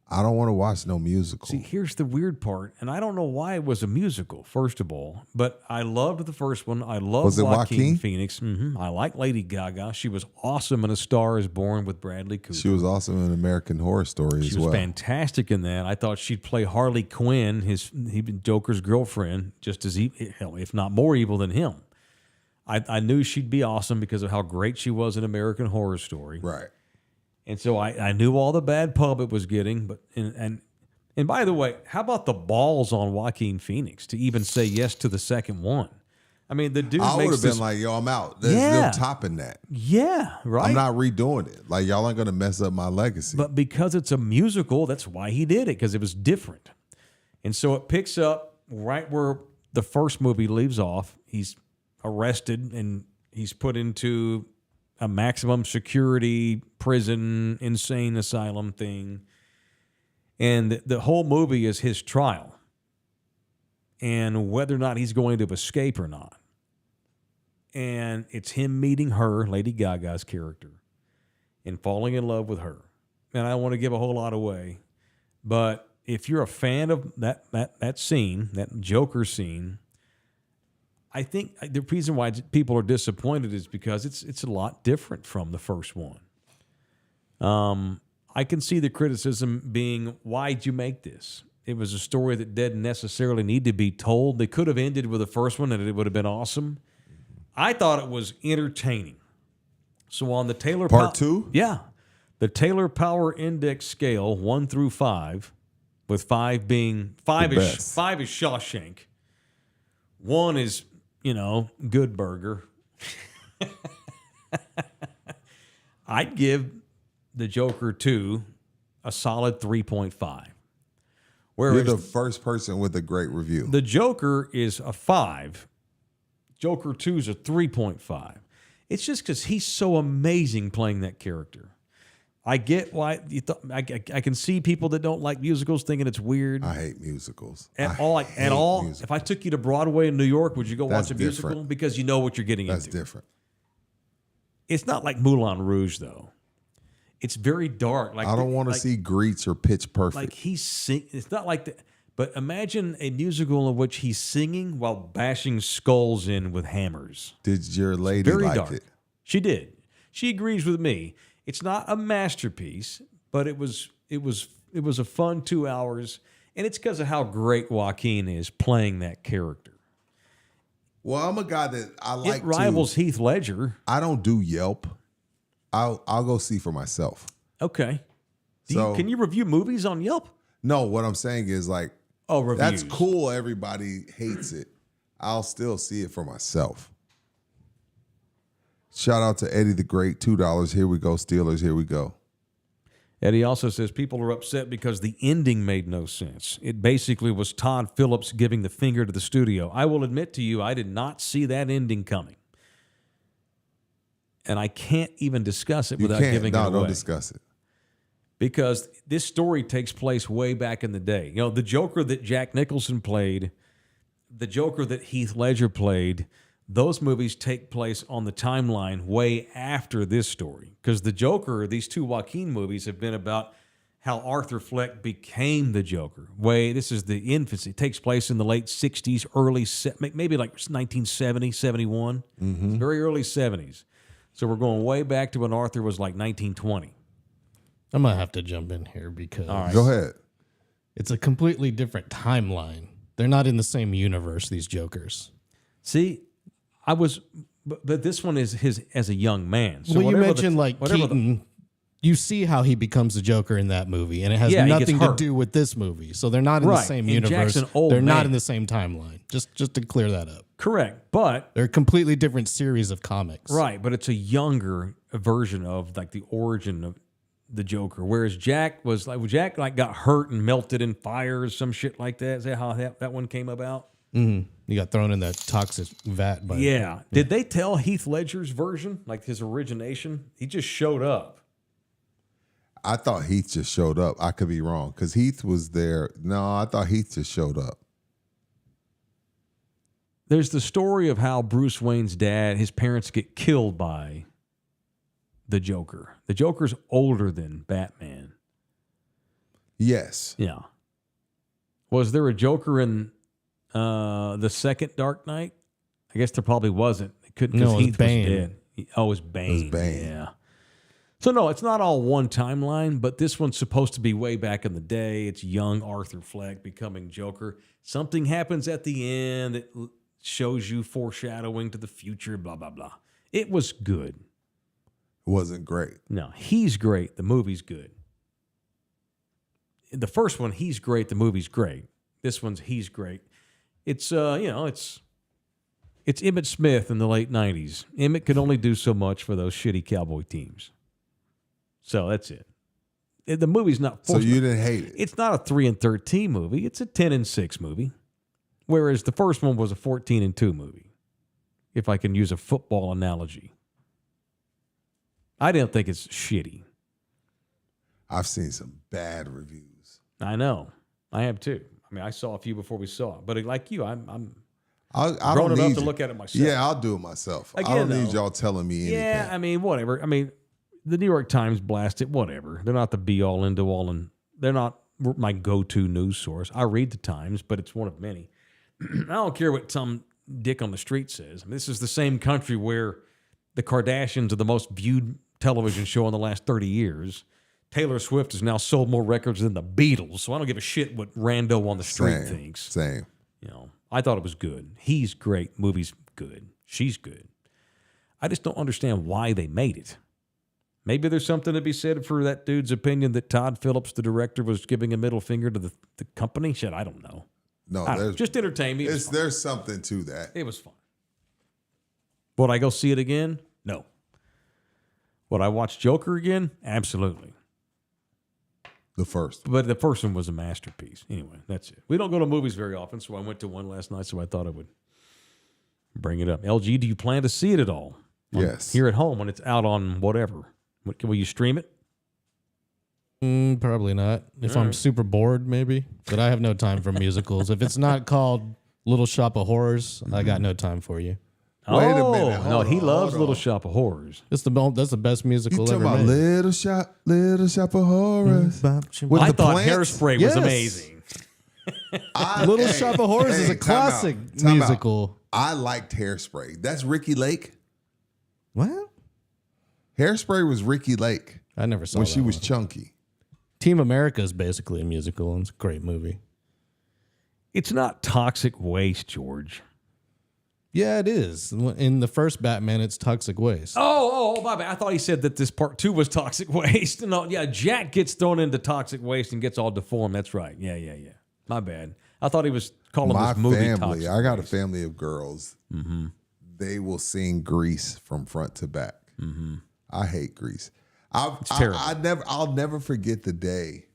C: I don't want to watch no musical.
B: See, here's the weird part, and I don't know why it was a musical, first of all, but I loved the first one. I loved
C: Was it
B: Joaquin
C: Joaquin?
B: Phoenix. I like Lady Gaga. She was awesome in A Star is Born with Bradley Cooper.
C: She was awesome in American Horror Story
B: She
C: as
B: was
C: well.
B: fantastic in that. I thought she'd play Harley Quinn, Joker's girlfriend, just as hell, if not more evil than him. I knew she'd be awesome because of how great she was in American Horror Story.
C: Right.
B: And so I knew all the bad pub it was getting, but and by the way, how about the balls on Joaquin Phoenix to even say yes to the second one? I mean, the dude
C: I would
B: makes
C: have been
B: this,
C: like, yo, I'm out. There's
B: Yeah.
C: no topping that.
B: yeah, right.
C: I'm not redoing it. Like, y'all aren't going to mess up my legacy.
B: But because it's a musical, that's why he did it, because it was different. And so it picks up right where the first movie leaves off. He's arrested and he's put into a maximum security prison, insane asylum thing. And the whole movie is his trial and whether or not he's going to escape or not. And it's him meeting her, Lady Gaga's character, and falling in love with her. And I don't want to give a whole lot away, but if you're a fan of that scene, that Joker scene, I think the reason why people are disappointed is because it's a lot different from the first one. I can see the criticism being, why'd you make this? It was a story that didn't necessarily need to be told. They could have ended with the first one and it would have been awesome. I thought it was entertaining. So on the Taylor
C: Part 2?
B: Yeah. The Taylor Power Index scale, 1 through 5, with 5 being five is Shawshank. 1 is, good burger. I'd give the Joker 2 a solid 3.5. Whereas
C: You're the first person with a great review.
B: the Joker is a 5. Joker 2 is a 3.5. It's just because he's so amazing playing that character. I get why you thought. I can see people that don't like musicals thinking it's weird.
C: I hate musicals.
B: At all.
C: Musicals.
B: If I took you to Broadway in New York, would you go
C: That's
B: watch a musical?
C: different.
B: Because you know what you're getting
C: That's
B: into.
C: different.
B: It's not like Moulin Rouge, though. It's very dark. Like
C: I don't want to see Greets or Pitch Perfect.
B: Like he's sing. It's not like that. But imagine a musical in which he's singing while bashing skulls in with hammers.
C: Did your lady
B: Very
C: like
B: dark.
C: it?
B: She did. She agrees with me. It's not a masterpiece, but it was a fun 2 hours, and it's because of how great Joaquin is playing that character.
C: Well, I'm a guy that I like
B: It rivals Heath Ledger.
C: I don't do Yelp. I'll go see for myself.
B: Okay.
C: So-
B: Can you review movies on Yelp?
C: No, what I'm saying is like,
B: Oh, reviews.
C: that's cool. Everybody hates it. I'll still see it for myself. Shout out to Eddie the Great, $2. Here we go, Steelers. Here we go.
B: Eddie also says people are upset because the ending made no sense. It basically was Todd Phillips giving the finger to the studio. I will admit to you, I did not see that ending coming. And I can't even discuss it without giving it away.
C: Don't discuss it.
B: Because this story takes place way back in the day. The Joker that Jack Nicholson played, the Joker that Heath Ledger played, those movies take place on the timeline way after this story. Because the Joker, these 2 Joaquin movies have been about how Arthur Fleck became the Joker. This is the infancy. It takes place in the late 60s, maybe like 1970, 71.
C: Mm-hmm.
B: Very early 70s. So we're going way back to when Arthur was like 1920.
I: I'm going to have to jump in here because
C: Go ahead.
I: it's a completely different timeline. They're not in the same universe, these Jokers.
B: See, but this one is his as a young man. So
I: Well, you
B: whatever
I: mentioned like
B: whatever
I: Keaton you see how he becomes the Joker in that movie, and it has
B: Yeah, he gets
I: nothing to
B: hurt.
I: do with this movie. So they're not in the
B: Right.
I: same
B: And
I: universe.
B: Jack's an old
I: They're not
B: man.
I: in the same timeline. Just to clear that up.
B: Correct. But
I: They're a completely different series of comics.
B: right, but it's a younger version of like the origin of the Joker. Whereas Jack got hurt and melted in fire or some shit like that. Is that how that one came about?
I: Mm-hmm. You got thrown in that toxic vat.
B: Yeah. Did they tell Heath Ledger's version, like his origination? He just showed up.
C: I thought Heath just showed up. I could be wrong because Heath was there. No, I thought Heath just showed up.
B: There's the story of how Bruce Wayne's dad, his parents get killed by the Joker. The Joker's older than Batman.
C: Yes.
B: Yeah. Was there a Joker in the second Dark Knight? I guess there probably wasn't. It couldn't because
I: No, it was
B: Heath
I: Bane.
B: was dead. It was Bane.
C: It was Bane.
B: Yeah. So no, it's not all one timeline, but this one's supposed to be way back in the day. It's young Arthur Fleck becoming Joker. Something happens at the end that shows you foreshadowing to the future, blah, blah, blah. It was good.
C: It wasn't great.
B: No, he's great. The movie's good. The first one, he's great. The movie's great. This one's he's great. It's it's Emmitt Smith in the late 90s. Emmitt could only do so much for those shitty Cowboy teams. So that's it. The movie's not.
C: So you didn't hate it.
B: It's not a 3-13 movie. It's a 10-6 movie. Whereas the first one was a 14-2 movie. If I can use a football analogy, I didn't think it's shitty.
C: I've seen some bad reviews.
B: I know. I have too. I mean, I saw a few before we saw it, but like you, I'm
C: I
B: grown
C: don't
B: enough
C: need
B: to
C: you.
B: look at it myself.
C: Yeah, I'll do it myself. I
B: Again,
C: don't need
B: though,
C: y'all telling me anything.
B: Yeah, I mean, whatever. I mean, the New York Times blast it, whatever. They're not the be-all, end-all, and they're not my go-to news source. I read the Times, but it's one of many. I don't care what some dick on the street says. I mean, this is the same country where the Kardashians are the most viewed television show in the last 30 years. Taylor Swift has now sold more records than the Beatles, so I don't give a shit what rando on the street thinks.
C: Same.
B: You know, I thought it was good. He's great. Movie's good. She's good. I just don't understand why they made it. Maybe there's something to be said for that dude's opinion that Todd Phillips, the director, was giving a middle finger to the company. Shit, I don't know.
C: No,
B: There's just entertain me.
C: There's something to that.
B: It was fun. Would I go see it again? No. Would I watch Joker again? Absolutely.
C: The first.
B: But the first one was a masterpiece. Anyway, that's it. We don't go to movies very often, so I went to one last night, so I thought I would bring it up. LG, do you plan to see it at all?
C: Yes.
B: Here at home when it's out on whatever. Will you stream it?
I: Probably not. If I'm super bored, maybe. But I have no time for musicals. If it's not called Little Shop of Horrors, I got no time for you.
C: Wait a minute.
B: No, he loves
C: hold
B: Little
C: on.
B: Shop of Horrors.
I: That's the best
C: You
I: musical
C: talking
I: ever
C: about
I: made.
C: Little shop of horrors? With
B: I
C: the
B: thought
C: plants?
B: Hairspray was
I: Yes.
B: amazing.
I: Little Shop of Horrors is a
C: time out,
I: classic
C: time out.
I: musical.
C: I liked Hairspray. That's Ricky Lake.
I: What?
C: Hairspray was Ricky Lake
I: I never saw
C: when
I: that
C: she was
I: one.
C: chunky.
I: Team America is basically a musical, and it's a great movie.
B: It's not toxic waste, George.
I: Yeah, it is. In the first Batman, it's Toxic Waste.
B: Oh, my bad. I thought he said that this part 2 was toxic waste. No, yeah, Jack gets thrown into toxic waste and gets all deformed. That's right. Yeah. My bad. I thought he was calling
C: My
B: this movie
C: family,
B: toxic
C: I got
B: waste.
C: a family of girls. Mm-hmm. They will sing Grease from front to back. Mm-hmm. I hate Grease.
B: terrible.
C: I'll never forget the day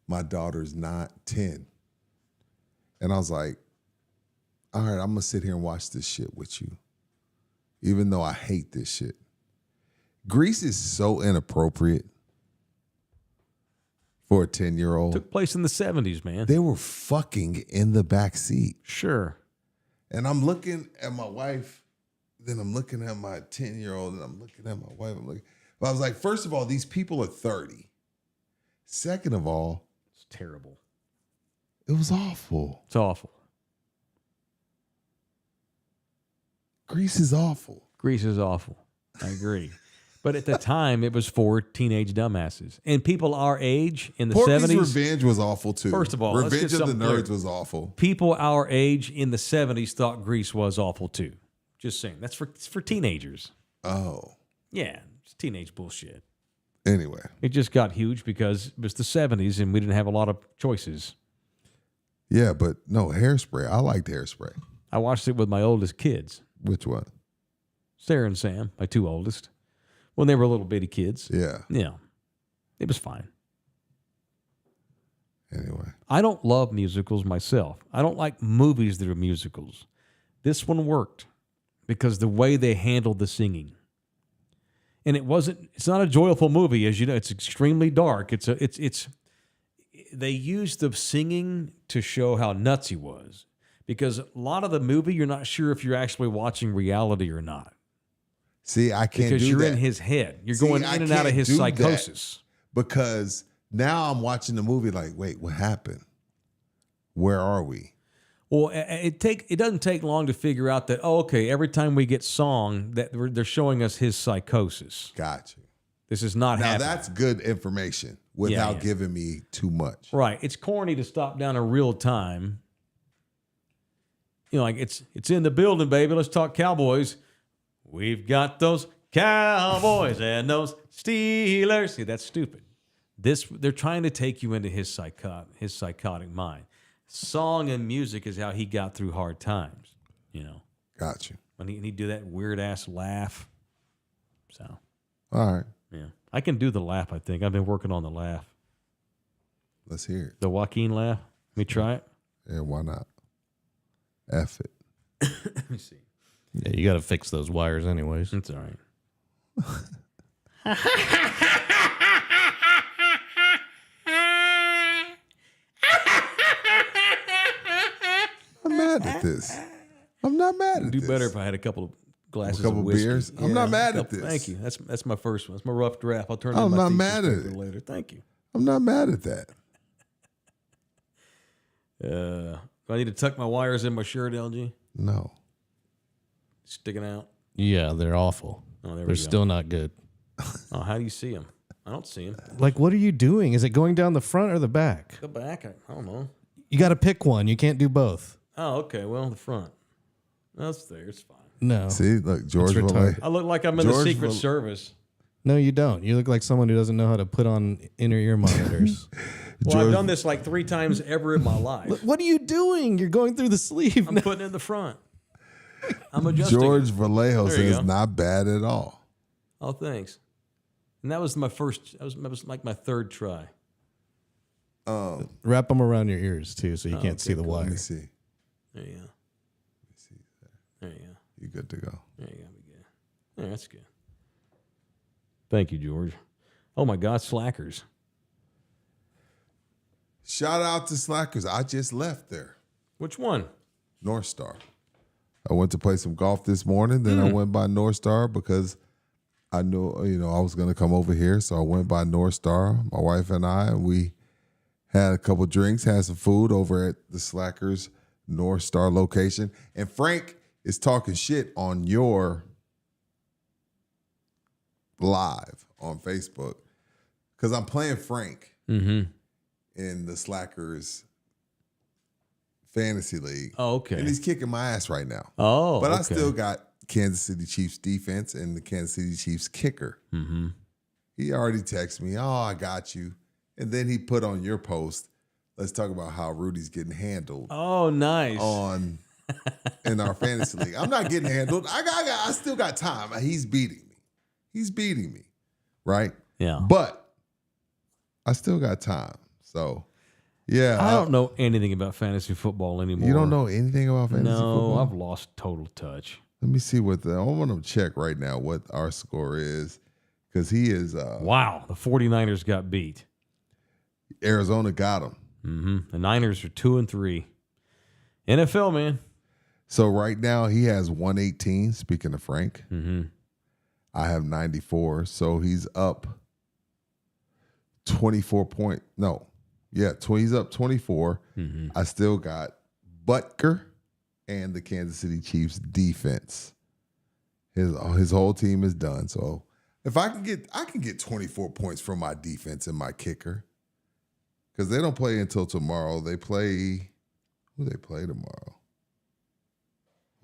C: my daughter's not 10. And I was like, all right, I'm going to sit here and watch this shit with you, even though I hate this shit. Grease is so inappropriate for a 10-year-old.
B: Took place in the 70s, man.
C: They were fucking in the back seat.
B: Sure.
C: And I'm looking at my wife, then I'm looking at my 10-year-old, and I'm looking at my wife. But I was like, first of all, these people are 30. Second of all,
B: It's terrible.
C: it was awful.
B: It's awful.
C: Grease is awful.
B: Grease is awful. I agree. But at the time, it was for teenage dumbasses. And people our age in the
C: Porky's
B: 70s,
C: Revenge was awful too.
B: First of all, let's
C: Revenge
B: get
C: of the
B: something clear.
C: Nerds was awful.
B: people our age in the 70s thought Grease was awful too. Just saying. That's for teenagers.
C: Oh.
B: Yeah. It's teenage bullshit.
C: Anyway.
B: It just got huge because it was the 70s and we didn't have a lot of choices.
C: Yeah, but no, Hairspray. I liked Hairspray.
B: I watched it with my oldest kids,
C: Which one?
B: Sarah and Sam, my two oldest, when they were little bitty kids.
C: Yeah.
B: Yeah. It was fine.
C: Anyway.
B: I don't love musicals myself. I don't like movies that are musicals. This one worked because the way they handled the singing. And it's not a joyful movie, as you know. It's extremely dark. They used the singing to show how nuts he was. Because a lot of the movie, you're not sure if you're actually watching reality or not.
C: See, I can't
B: because
C: do
B: you're
C: that.
B: in his head. You're going in and out of his psychosis.
C: Because now I'm watching the movie like, wait, what happened? Where are we?
B: Well, it doesn't take long to figure out that, okay, every time we get song, that they're showing us his psychosis.
C: Got you.
B: This is not
C: Now
B: happening.
C: that's good information without giving me too much.
B: Right. It's corny to stop down in real time. You know, like it's in the building, baby. Let's talk Cowboys. We've got those Cowboys and those Steelers. See, that's stupid. They're trying to take you into his psychotic mind. Song and music is how he got through hard times. You know.
C: Got you.
B: When he'd do that weird ass laugh. So.
C: All right.
B: Yeah. I can do the laugh, I think. I've been working on the laugh.
C: Let's hear it.
B: The Joaquin laugh. Let me try it.
C: Yeah, why not? F it.
B: Let me see.
I: Yeah, you got to fix those wires anyways.
B: It's all right.
C: I'm mad at this. I'm not mad at
B: Do
C: this.
B: better if I had a couple of glasses
C: A couple
B: of whiskey.
C: beers? I'm not mad at this.
B: Thank you. That's my first one. That's my rough draft. I'll turn it
C: I'm
B: in my
C: not
B: thesis
C: mad at
B: paper
C: it.
B: later. Thank you.
C: I'm not mad at that.
B: Do I need to tuck my wires in my shirt, LG?
C: No.
B: Sticking out?
I: Yeah, they're awful.
B: Oh, there we
I: They're
B: go.
I: still not good.
B: Oh, how do you see them? I don't see them.
I: Like, what are you doing? Is it going down the front or the back?
B: The back? I don't know.
I: You got to pick one. You can't do both.
B: Oh, okay. Well, the front. That's there. It's fine.
I: No.
C: See, look, George
I: It's retarded.
C: Valet.
B: I look like I'm in the
C: George
B: Secret
C: Val-
B: Service.
I: No, you don't. You look like someone who doesn't know how to put on inner ear monitors.
B: Well, I've done this like 3 times ever in my life.
I: What are you doing? You're going through the sleeve.
B: I'm putting it in the front. I'm adjusting.
C: George
B: it.
C: Vallejo
B: There you
C: says
B: go.
C: not bad at all.
B: Oh, thanks. And that was my first. That was like my third try.
I: Wrap them around your ears too, so you can't see the
C: Let
I: wire.
C: me see.
B: There you go. There you go.
C: You good to go.
B: There you go. Be good. Yeah, that's good. Thank you, George. Oh my God, slackers.
C: Shout out to Slackers. I just left there.
B: Which one?
C: North Star. I went to play some golf this morning. Then I went by North Star because I knew, I was going to come over here. So I went by North Star, my wife and I, and we had a couple drinks, had some food over at the Slackers North Star location. And Frank is talking shit on your live on Facebook because I'm playing Frank in the Slackers Fantasy League.
B: Oh, okay.
C: And he's kicking my ass right now.
B: Oh,
C: But I
B: okay.
C: still got Kansas City Chiefs defense and the Kansas City Chiefs kicker.
B: Mm-hmm.
C: He already texted me, oh, I got you. And then he put on your post, let's talk about how Rudy's getting handled
B: Oh, nice.
C: in our fantasy league. I'm not getting handled. I still got time. He's beating me. Right?
B: Yeah.
C: But I still got time. So, yeah.
B: I don't know anything about fantasy football anymore.
C: You don't know anything about fantasy football?
B: No, I've lost total touch.
C: Let me see I want to check right now what our score is because he is.
B: Wow, the 49ers got beat.
C: Arizona got him.
B: Mm-hmm. The Niners are 2-3. NFL, man.
C: So right now he has 118. Speaking of Frank, I have 94. So he's up 24 point. No, yeah, he's up 24. I still got Butker and the Kansas City Chiefs defense. His whole team is done. So if I can get 24 points from my defense and my kicker. Because they don't play until tomorrow. They play, who they play tomorrow?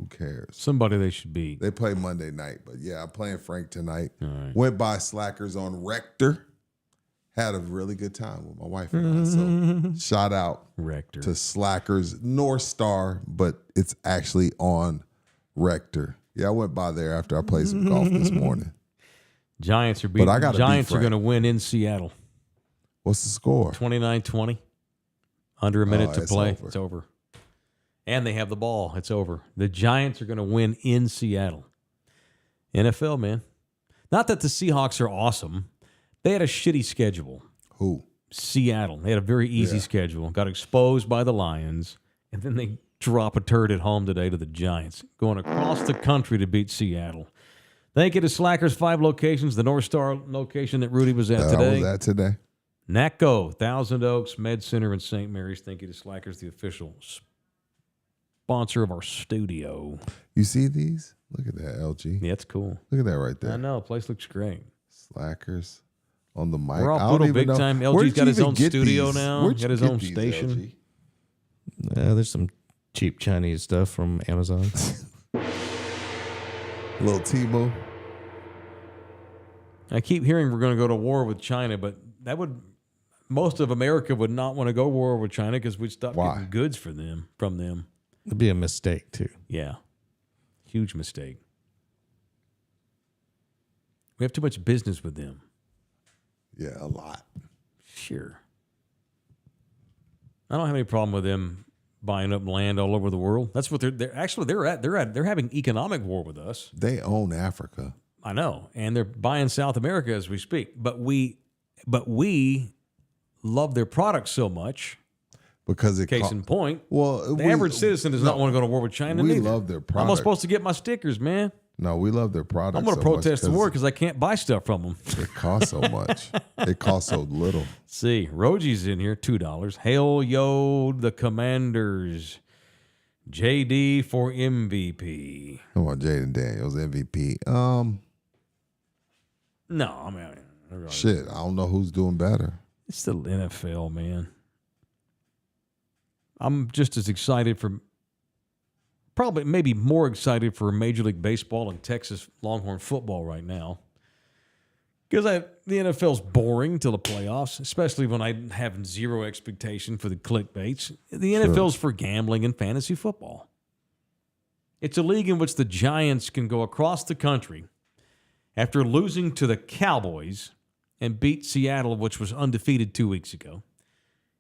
C: Who cares?
B: Somebody they should beat.
C: They play Monday night, but yeah, I'm playing Frank tonight.
B: All right.
C: Went by Slackers on Rector. Had a really good time with my wife and I. So shout out
B: Rector
C: to Slackers North Star, but it's actually on Rector. Yeah, I went by there after I played some golf this morning.
B: Giants are beating.
C: But I gotta
B: Giants
C: beat
B: are going to
C: Frank.
B: win in Seattle.
C: What's the score?
B: 29-20. Under a minute to
C: it's
B: play.
C: over.
B: It's over. And they have the ball. It's over. The Giants are going to win in Seattle. NFL, man. Not that the Seahawks are awesome. They had a shitty schedule.
C: Who?
B: Seattle. They had a very easy schedule. Got exposed by the Lions. And then they drop a turd at home today to the Giants. Going across the country to beat Seattle. Thank you to Slackers 5 locations. The North Star location that Rudy was at today.
C: I was at today.
B: NACO, Thousand Oaks, Med Center, and St. Mary's. Thank you to Slackers, the official sponsor of our studio.
C: You see these? Look at that, LG.
B: Yeah, it's cool.
C: Look at that right there.
B: I know. The place looks great.
C: Slackers on the mic.
B: We're all
C: I don't
B: little
C: even
B: big
C: know.
B: time.
C: Where
B: LG's
C: did
B: got
C: you
B: his
C: even
B: own
C: get
B: studio
C: these?
B: now.
C: Where'd
B: Got
C: you
B: his
C: get
B: own
C: these,
B: station.
C: LG?
I: There's some cheap Chinese stuff from Amazon.
C: Little Timo.
B: I keep hearing we're going to go to war with China, but that would most of America would not want to go to war with China because we'd stop
C: Why?
B: getting goods from them.
I: It'd be a mistake too.
B: Yeah, huge mistake. We have too much business with them.
C: Yeah, a lot.
B: Sure. I don't have any problem with them buying up land all over the world. That's what they're actually they're having economic war with us.
C: They own Africa.
B: I know, and they're buying South America as we speak. But we love their products so much.
C: Because it
B: Case in point,
C: well,
B: the average citizen does not want to go to war with China.
C: We
B: neither.
C: love their
B: How am I
C: product.
B: supposed to get my stickers, man?
C: No, we love their product.
B: I'm going to protest the war because I can't buy stuff from them.
C: It costs so much. It costs so little.
B: See, Roji's in here, $2. Hail yo, the Commanders. JD for MVP.
C: Come on, Jaden Daniels, MVP.
B: No, I mean,
C: Shit, I don't know who's doing better.
B: it's the NFL, man. I'm just as excited for, probably maybe more excited for Major League Baseball and Texas Longhorn football right now. Because the NFL's boring till the playoffs, especially when I have zero expectation for the clickbaits. The NFL's for gambling and fantasy football. It's a league in which the Giants can go across the country after losing to the Cowboys and beat Seattle, which was undefeated 2 weeks ago.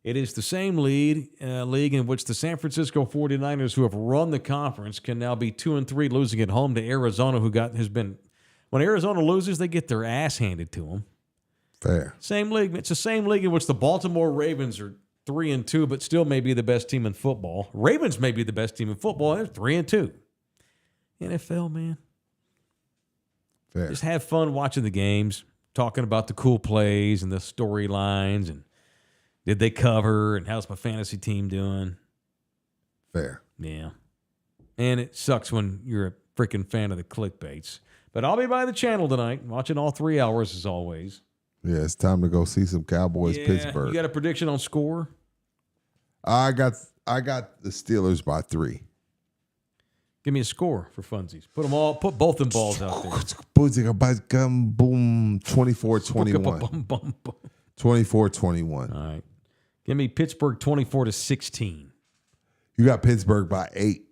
B: It is the same league in which the San Francisco 49ers, who have run the conference, can now be 2-3, losing at home to Arizona, has been. When Arizona loses, they get their ass handed to them.
C: Fair.
B: Same league. It's the same league in which the Baltimore Ravens are 3-2, but still may be the best team in football. Ravens may be the best team in football. They're 3-2. NFL, man.
C: Fair.
B: Just have fun watching the games, talking about the cool plays and the storylines, and did they cover, and how's my fantasy team doing?
C: Fair.
B: Yeah. And it sucks when you're a freaking fan of the clickbaits. But I'll be by the channel tonight, watching all 3 hours as always.
C: Yeah, it's time to go see some Cowboys Pittsburgh.
B: You got a prediction on score?
C: I got the Steelers by 3.
B: Give me a score for funsies. Put both them balls out there.
C: Boom, 24-21. 24-21.
B: All right. Give me Pittsburgh 24-16.
C: You got Pittsburgh by 8.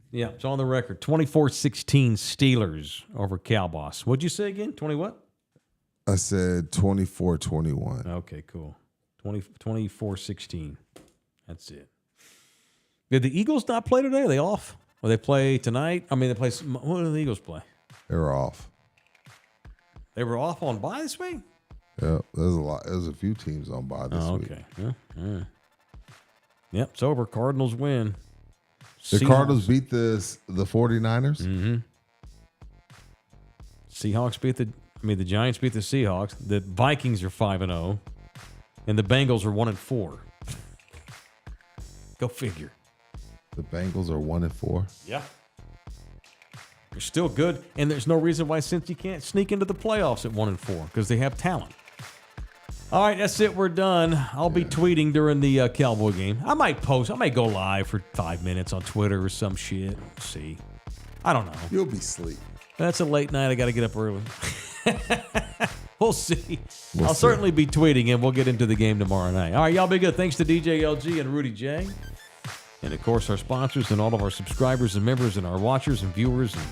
B: Yeah, it's on the record. 24-16 Steelers over Cowboys. What'd you say again? 20 what?
C: I said 24-21.
B: Okay, cool. 24-16. That's it. Did the Eagles not play today? Are they off? Or they play tonight? I mean, they play. What do the Eagles play?
C: They were off.
B: They were off on bye this week?
C: Yeah, there's a lot. There's a few teams on bye this week.
B: Okay. Yeah. All right. Yep, it's over. Cardinals win.
C: The Cardinals beat the 49ers.
B: Mm-hmm. Seahawks the Giants beat the Seahawks. The Vikings are 5-0, and the Bengals are 1-4. Go figure.
C: The Bengals are 1-4.
B: Yeah. They're still good, and there's no reason why Cincy can't sneak into the playoffs at 1-4 because they have talent. All right, that's it. We're done. I'll be tweeting during the Cowboy game. I might go live for 5 minutes on Twitter or some shit. We'll see. I don't know.
C: You'll be asleep.
B: That's a late night. I got to get up early. We'll see. I'll
C: see.
B: certainly be tweeting, and we'll get into the game tomorrow night. All right, y'all be good. Thanks to DJ LG and Rudy Jay. And, of course, our sponsors and all of our subscribers and members and our watchers and viewers and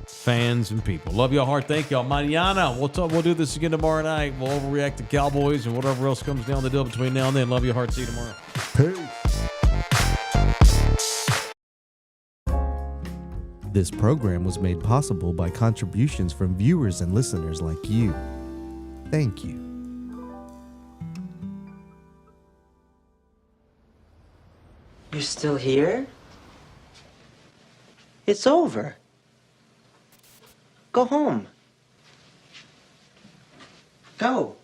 B: fans and people. Love y'all hard. Thank y'all. Mañana. We'll do this again tomorrow night. We'll overreact to Cowboys and whatever else comes down the deal between now and then. Love you hard. See you tomorrow.
C: Peace.
J: This program was made possible by contributions from viewers and listeners like you. Thank you.
F: You're still here? It's over. Go home. Go.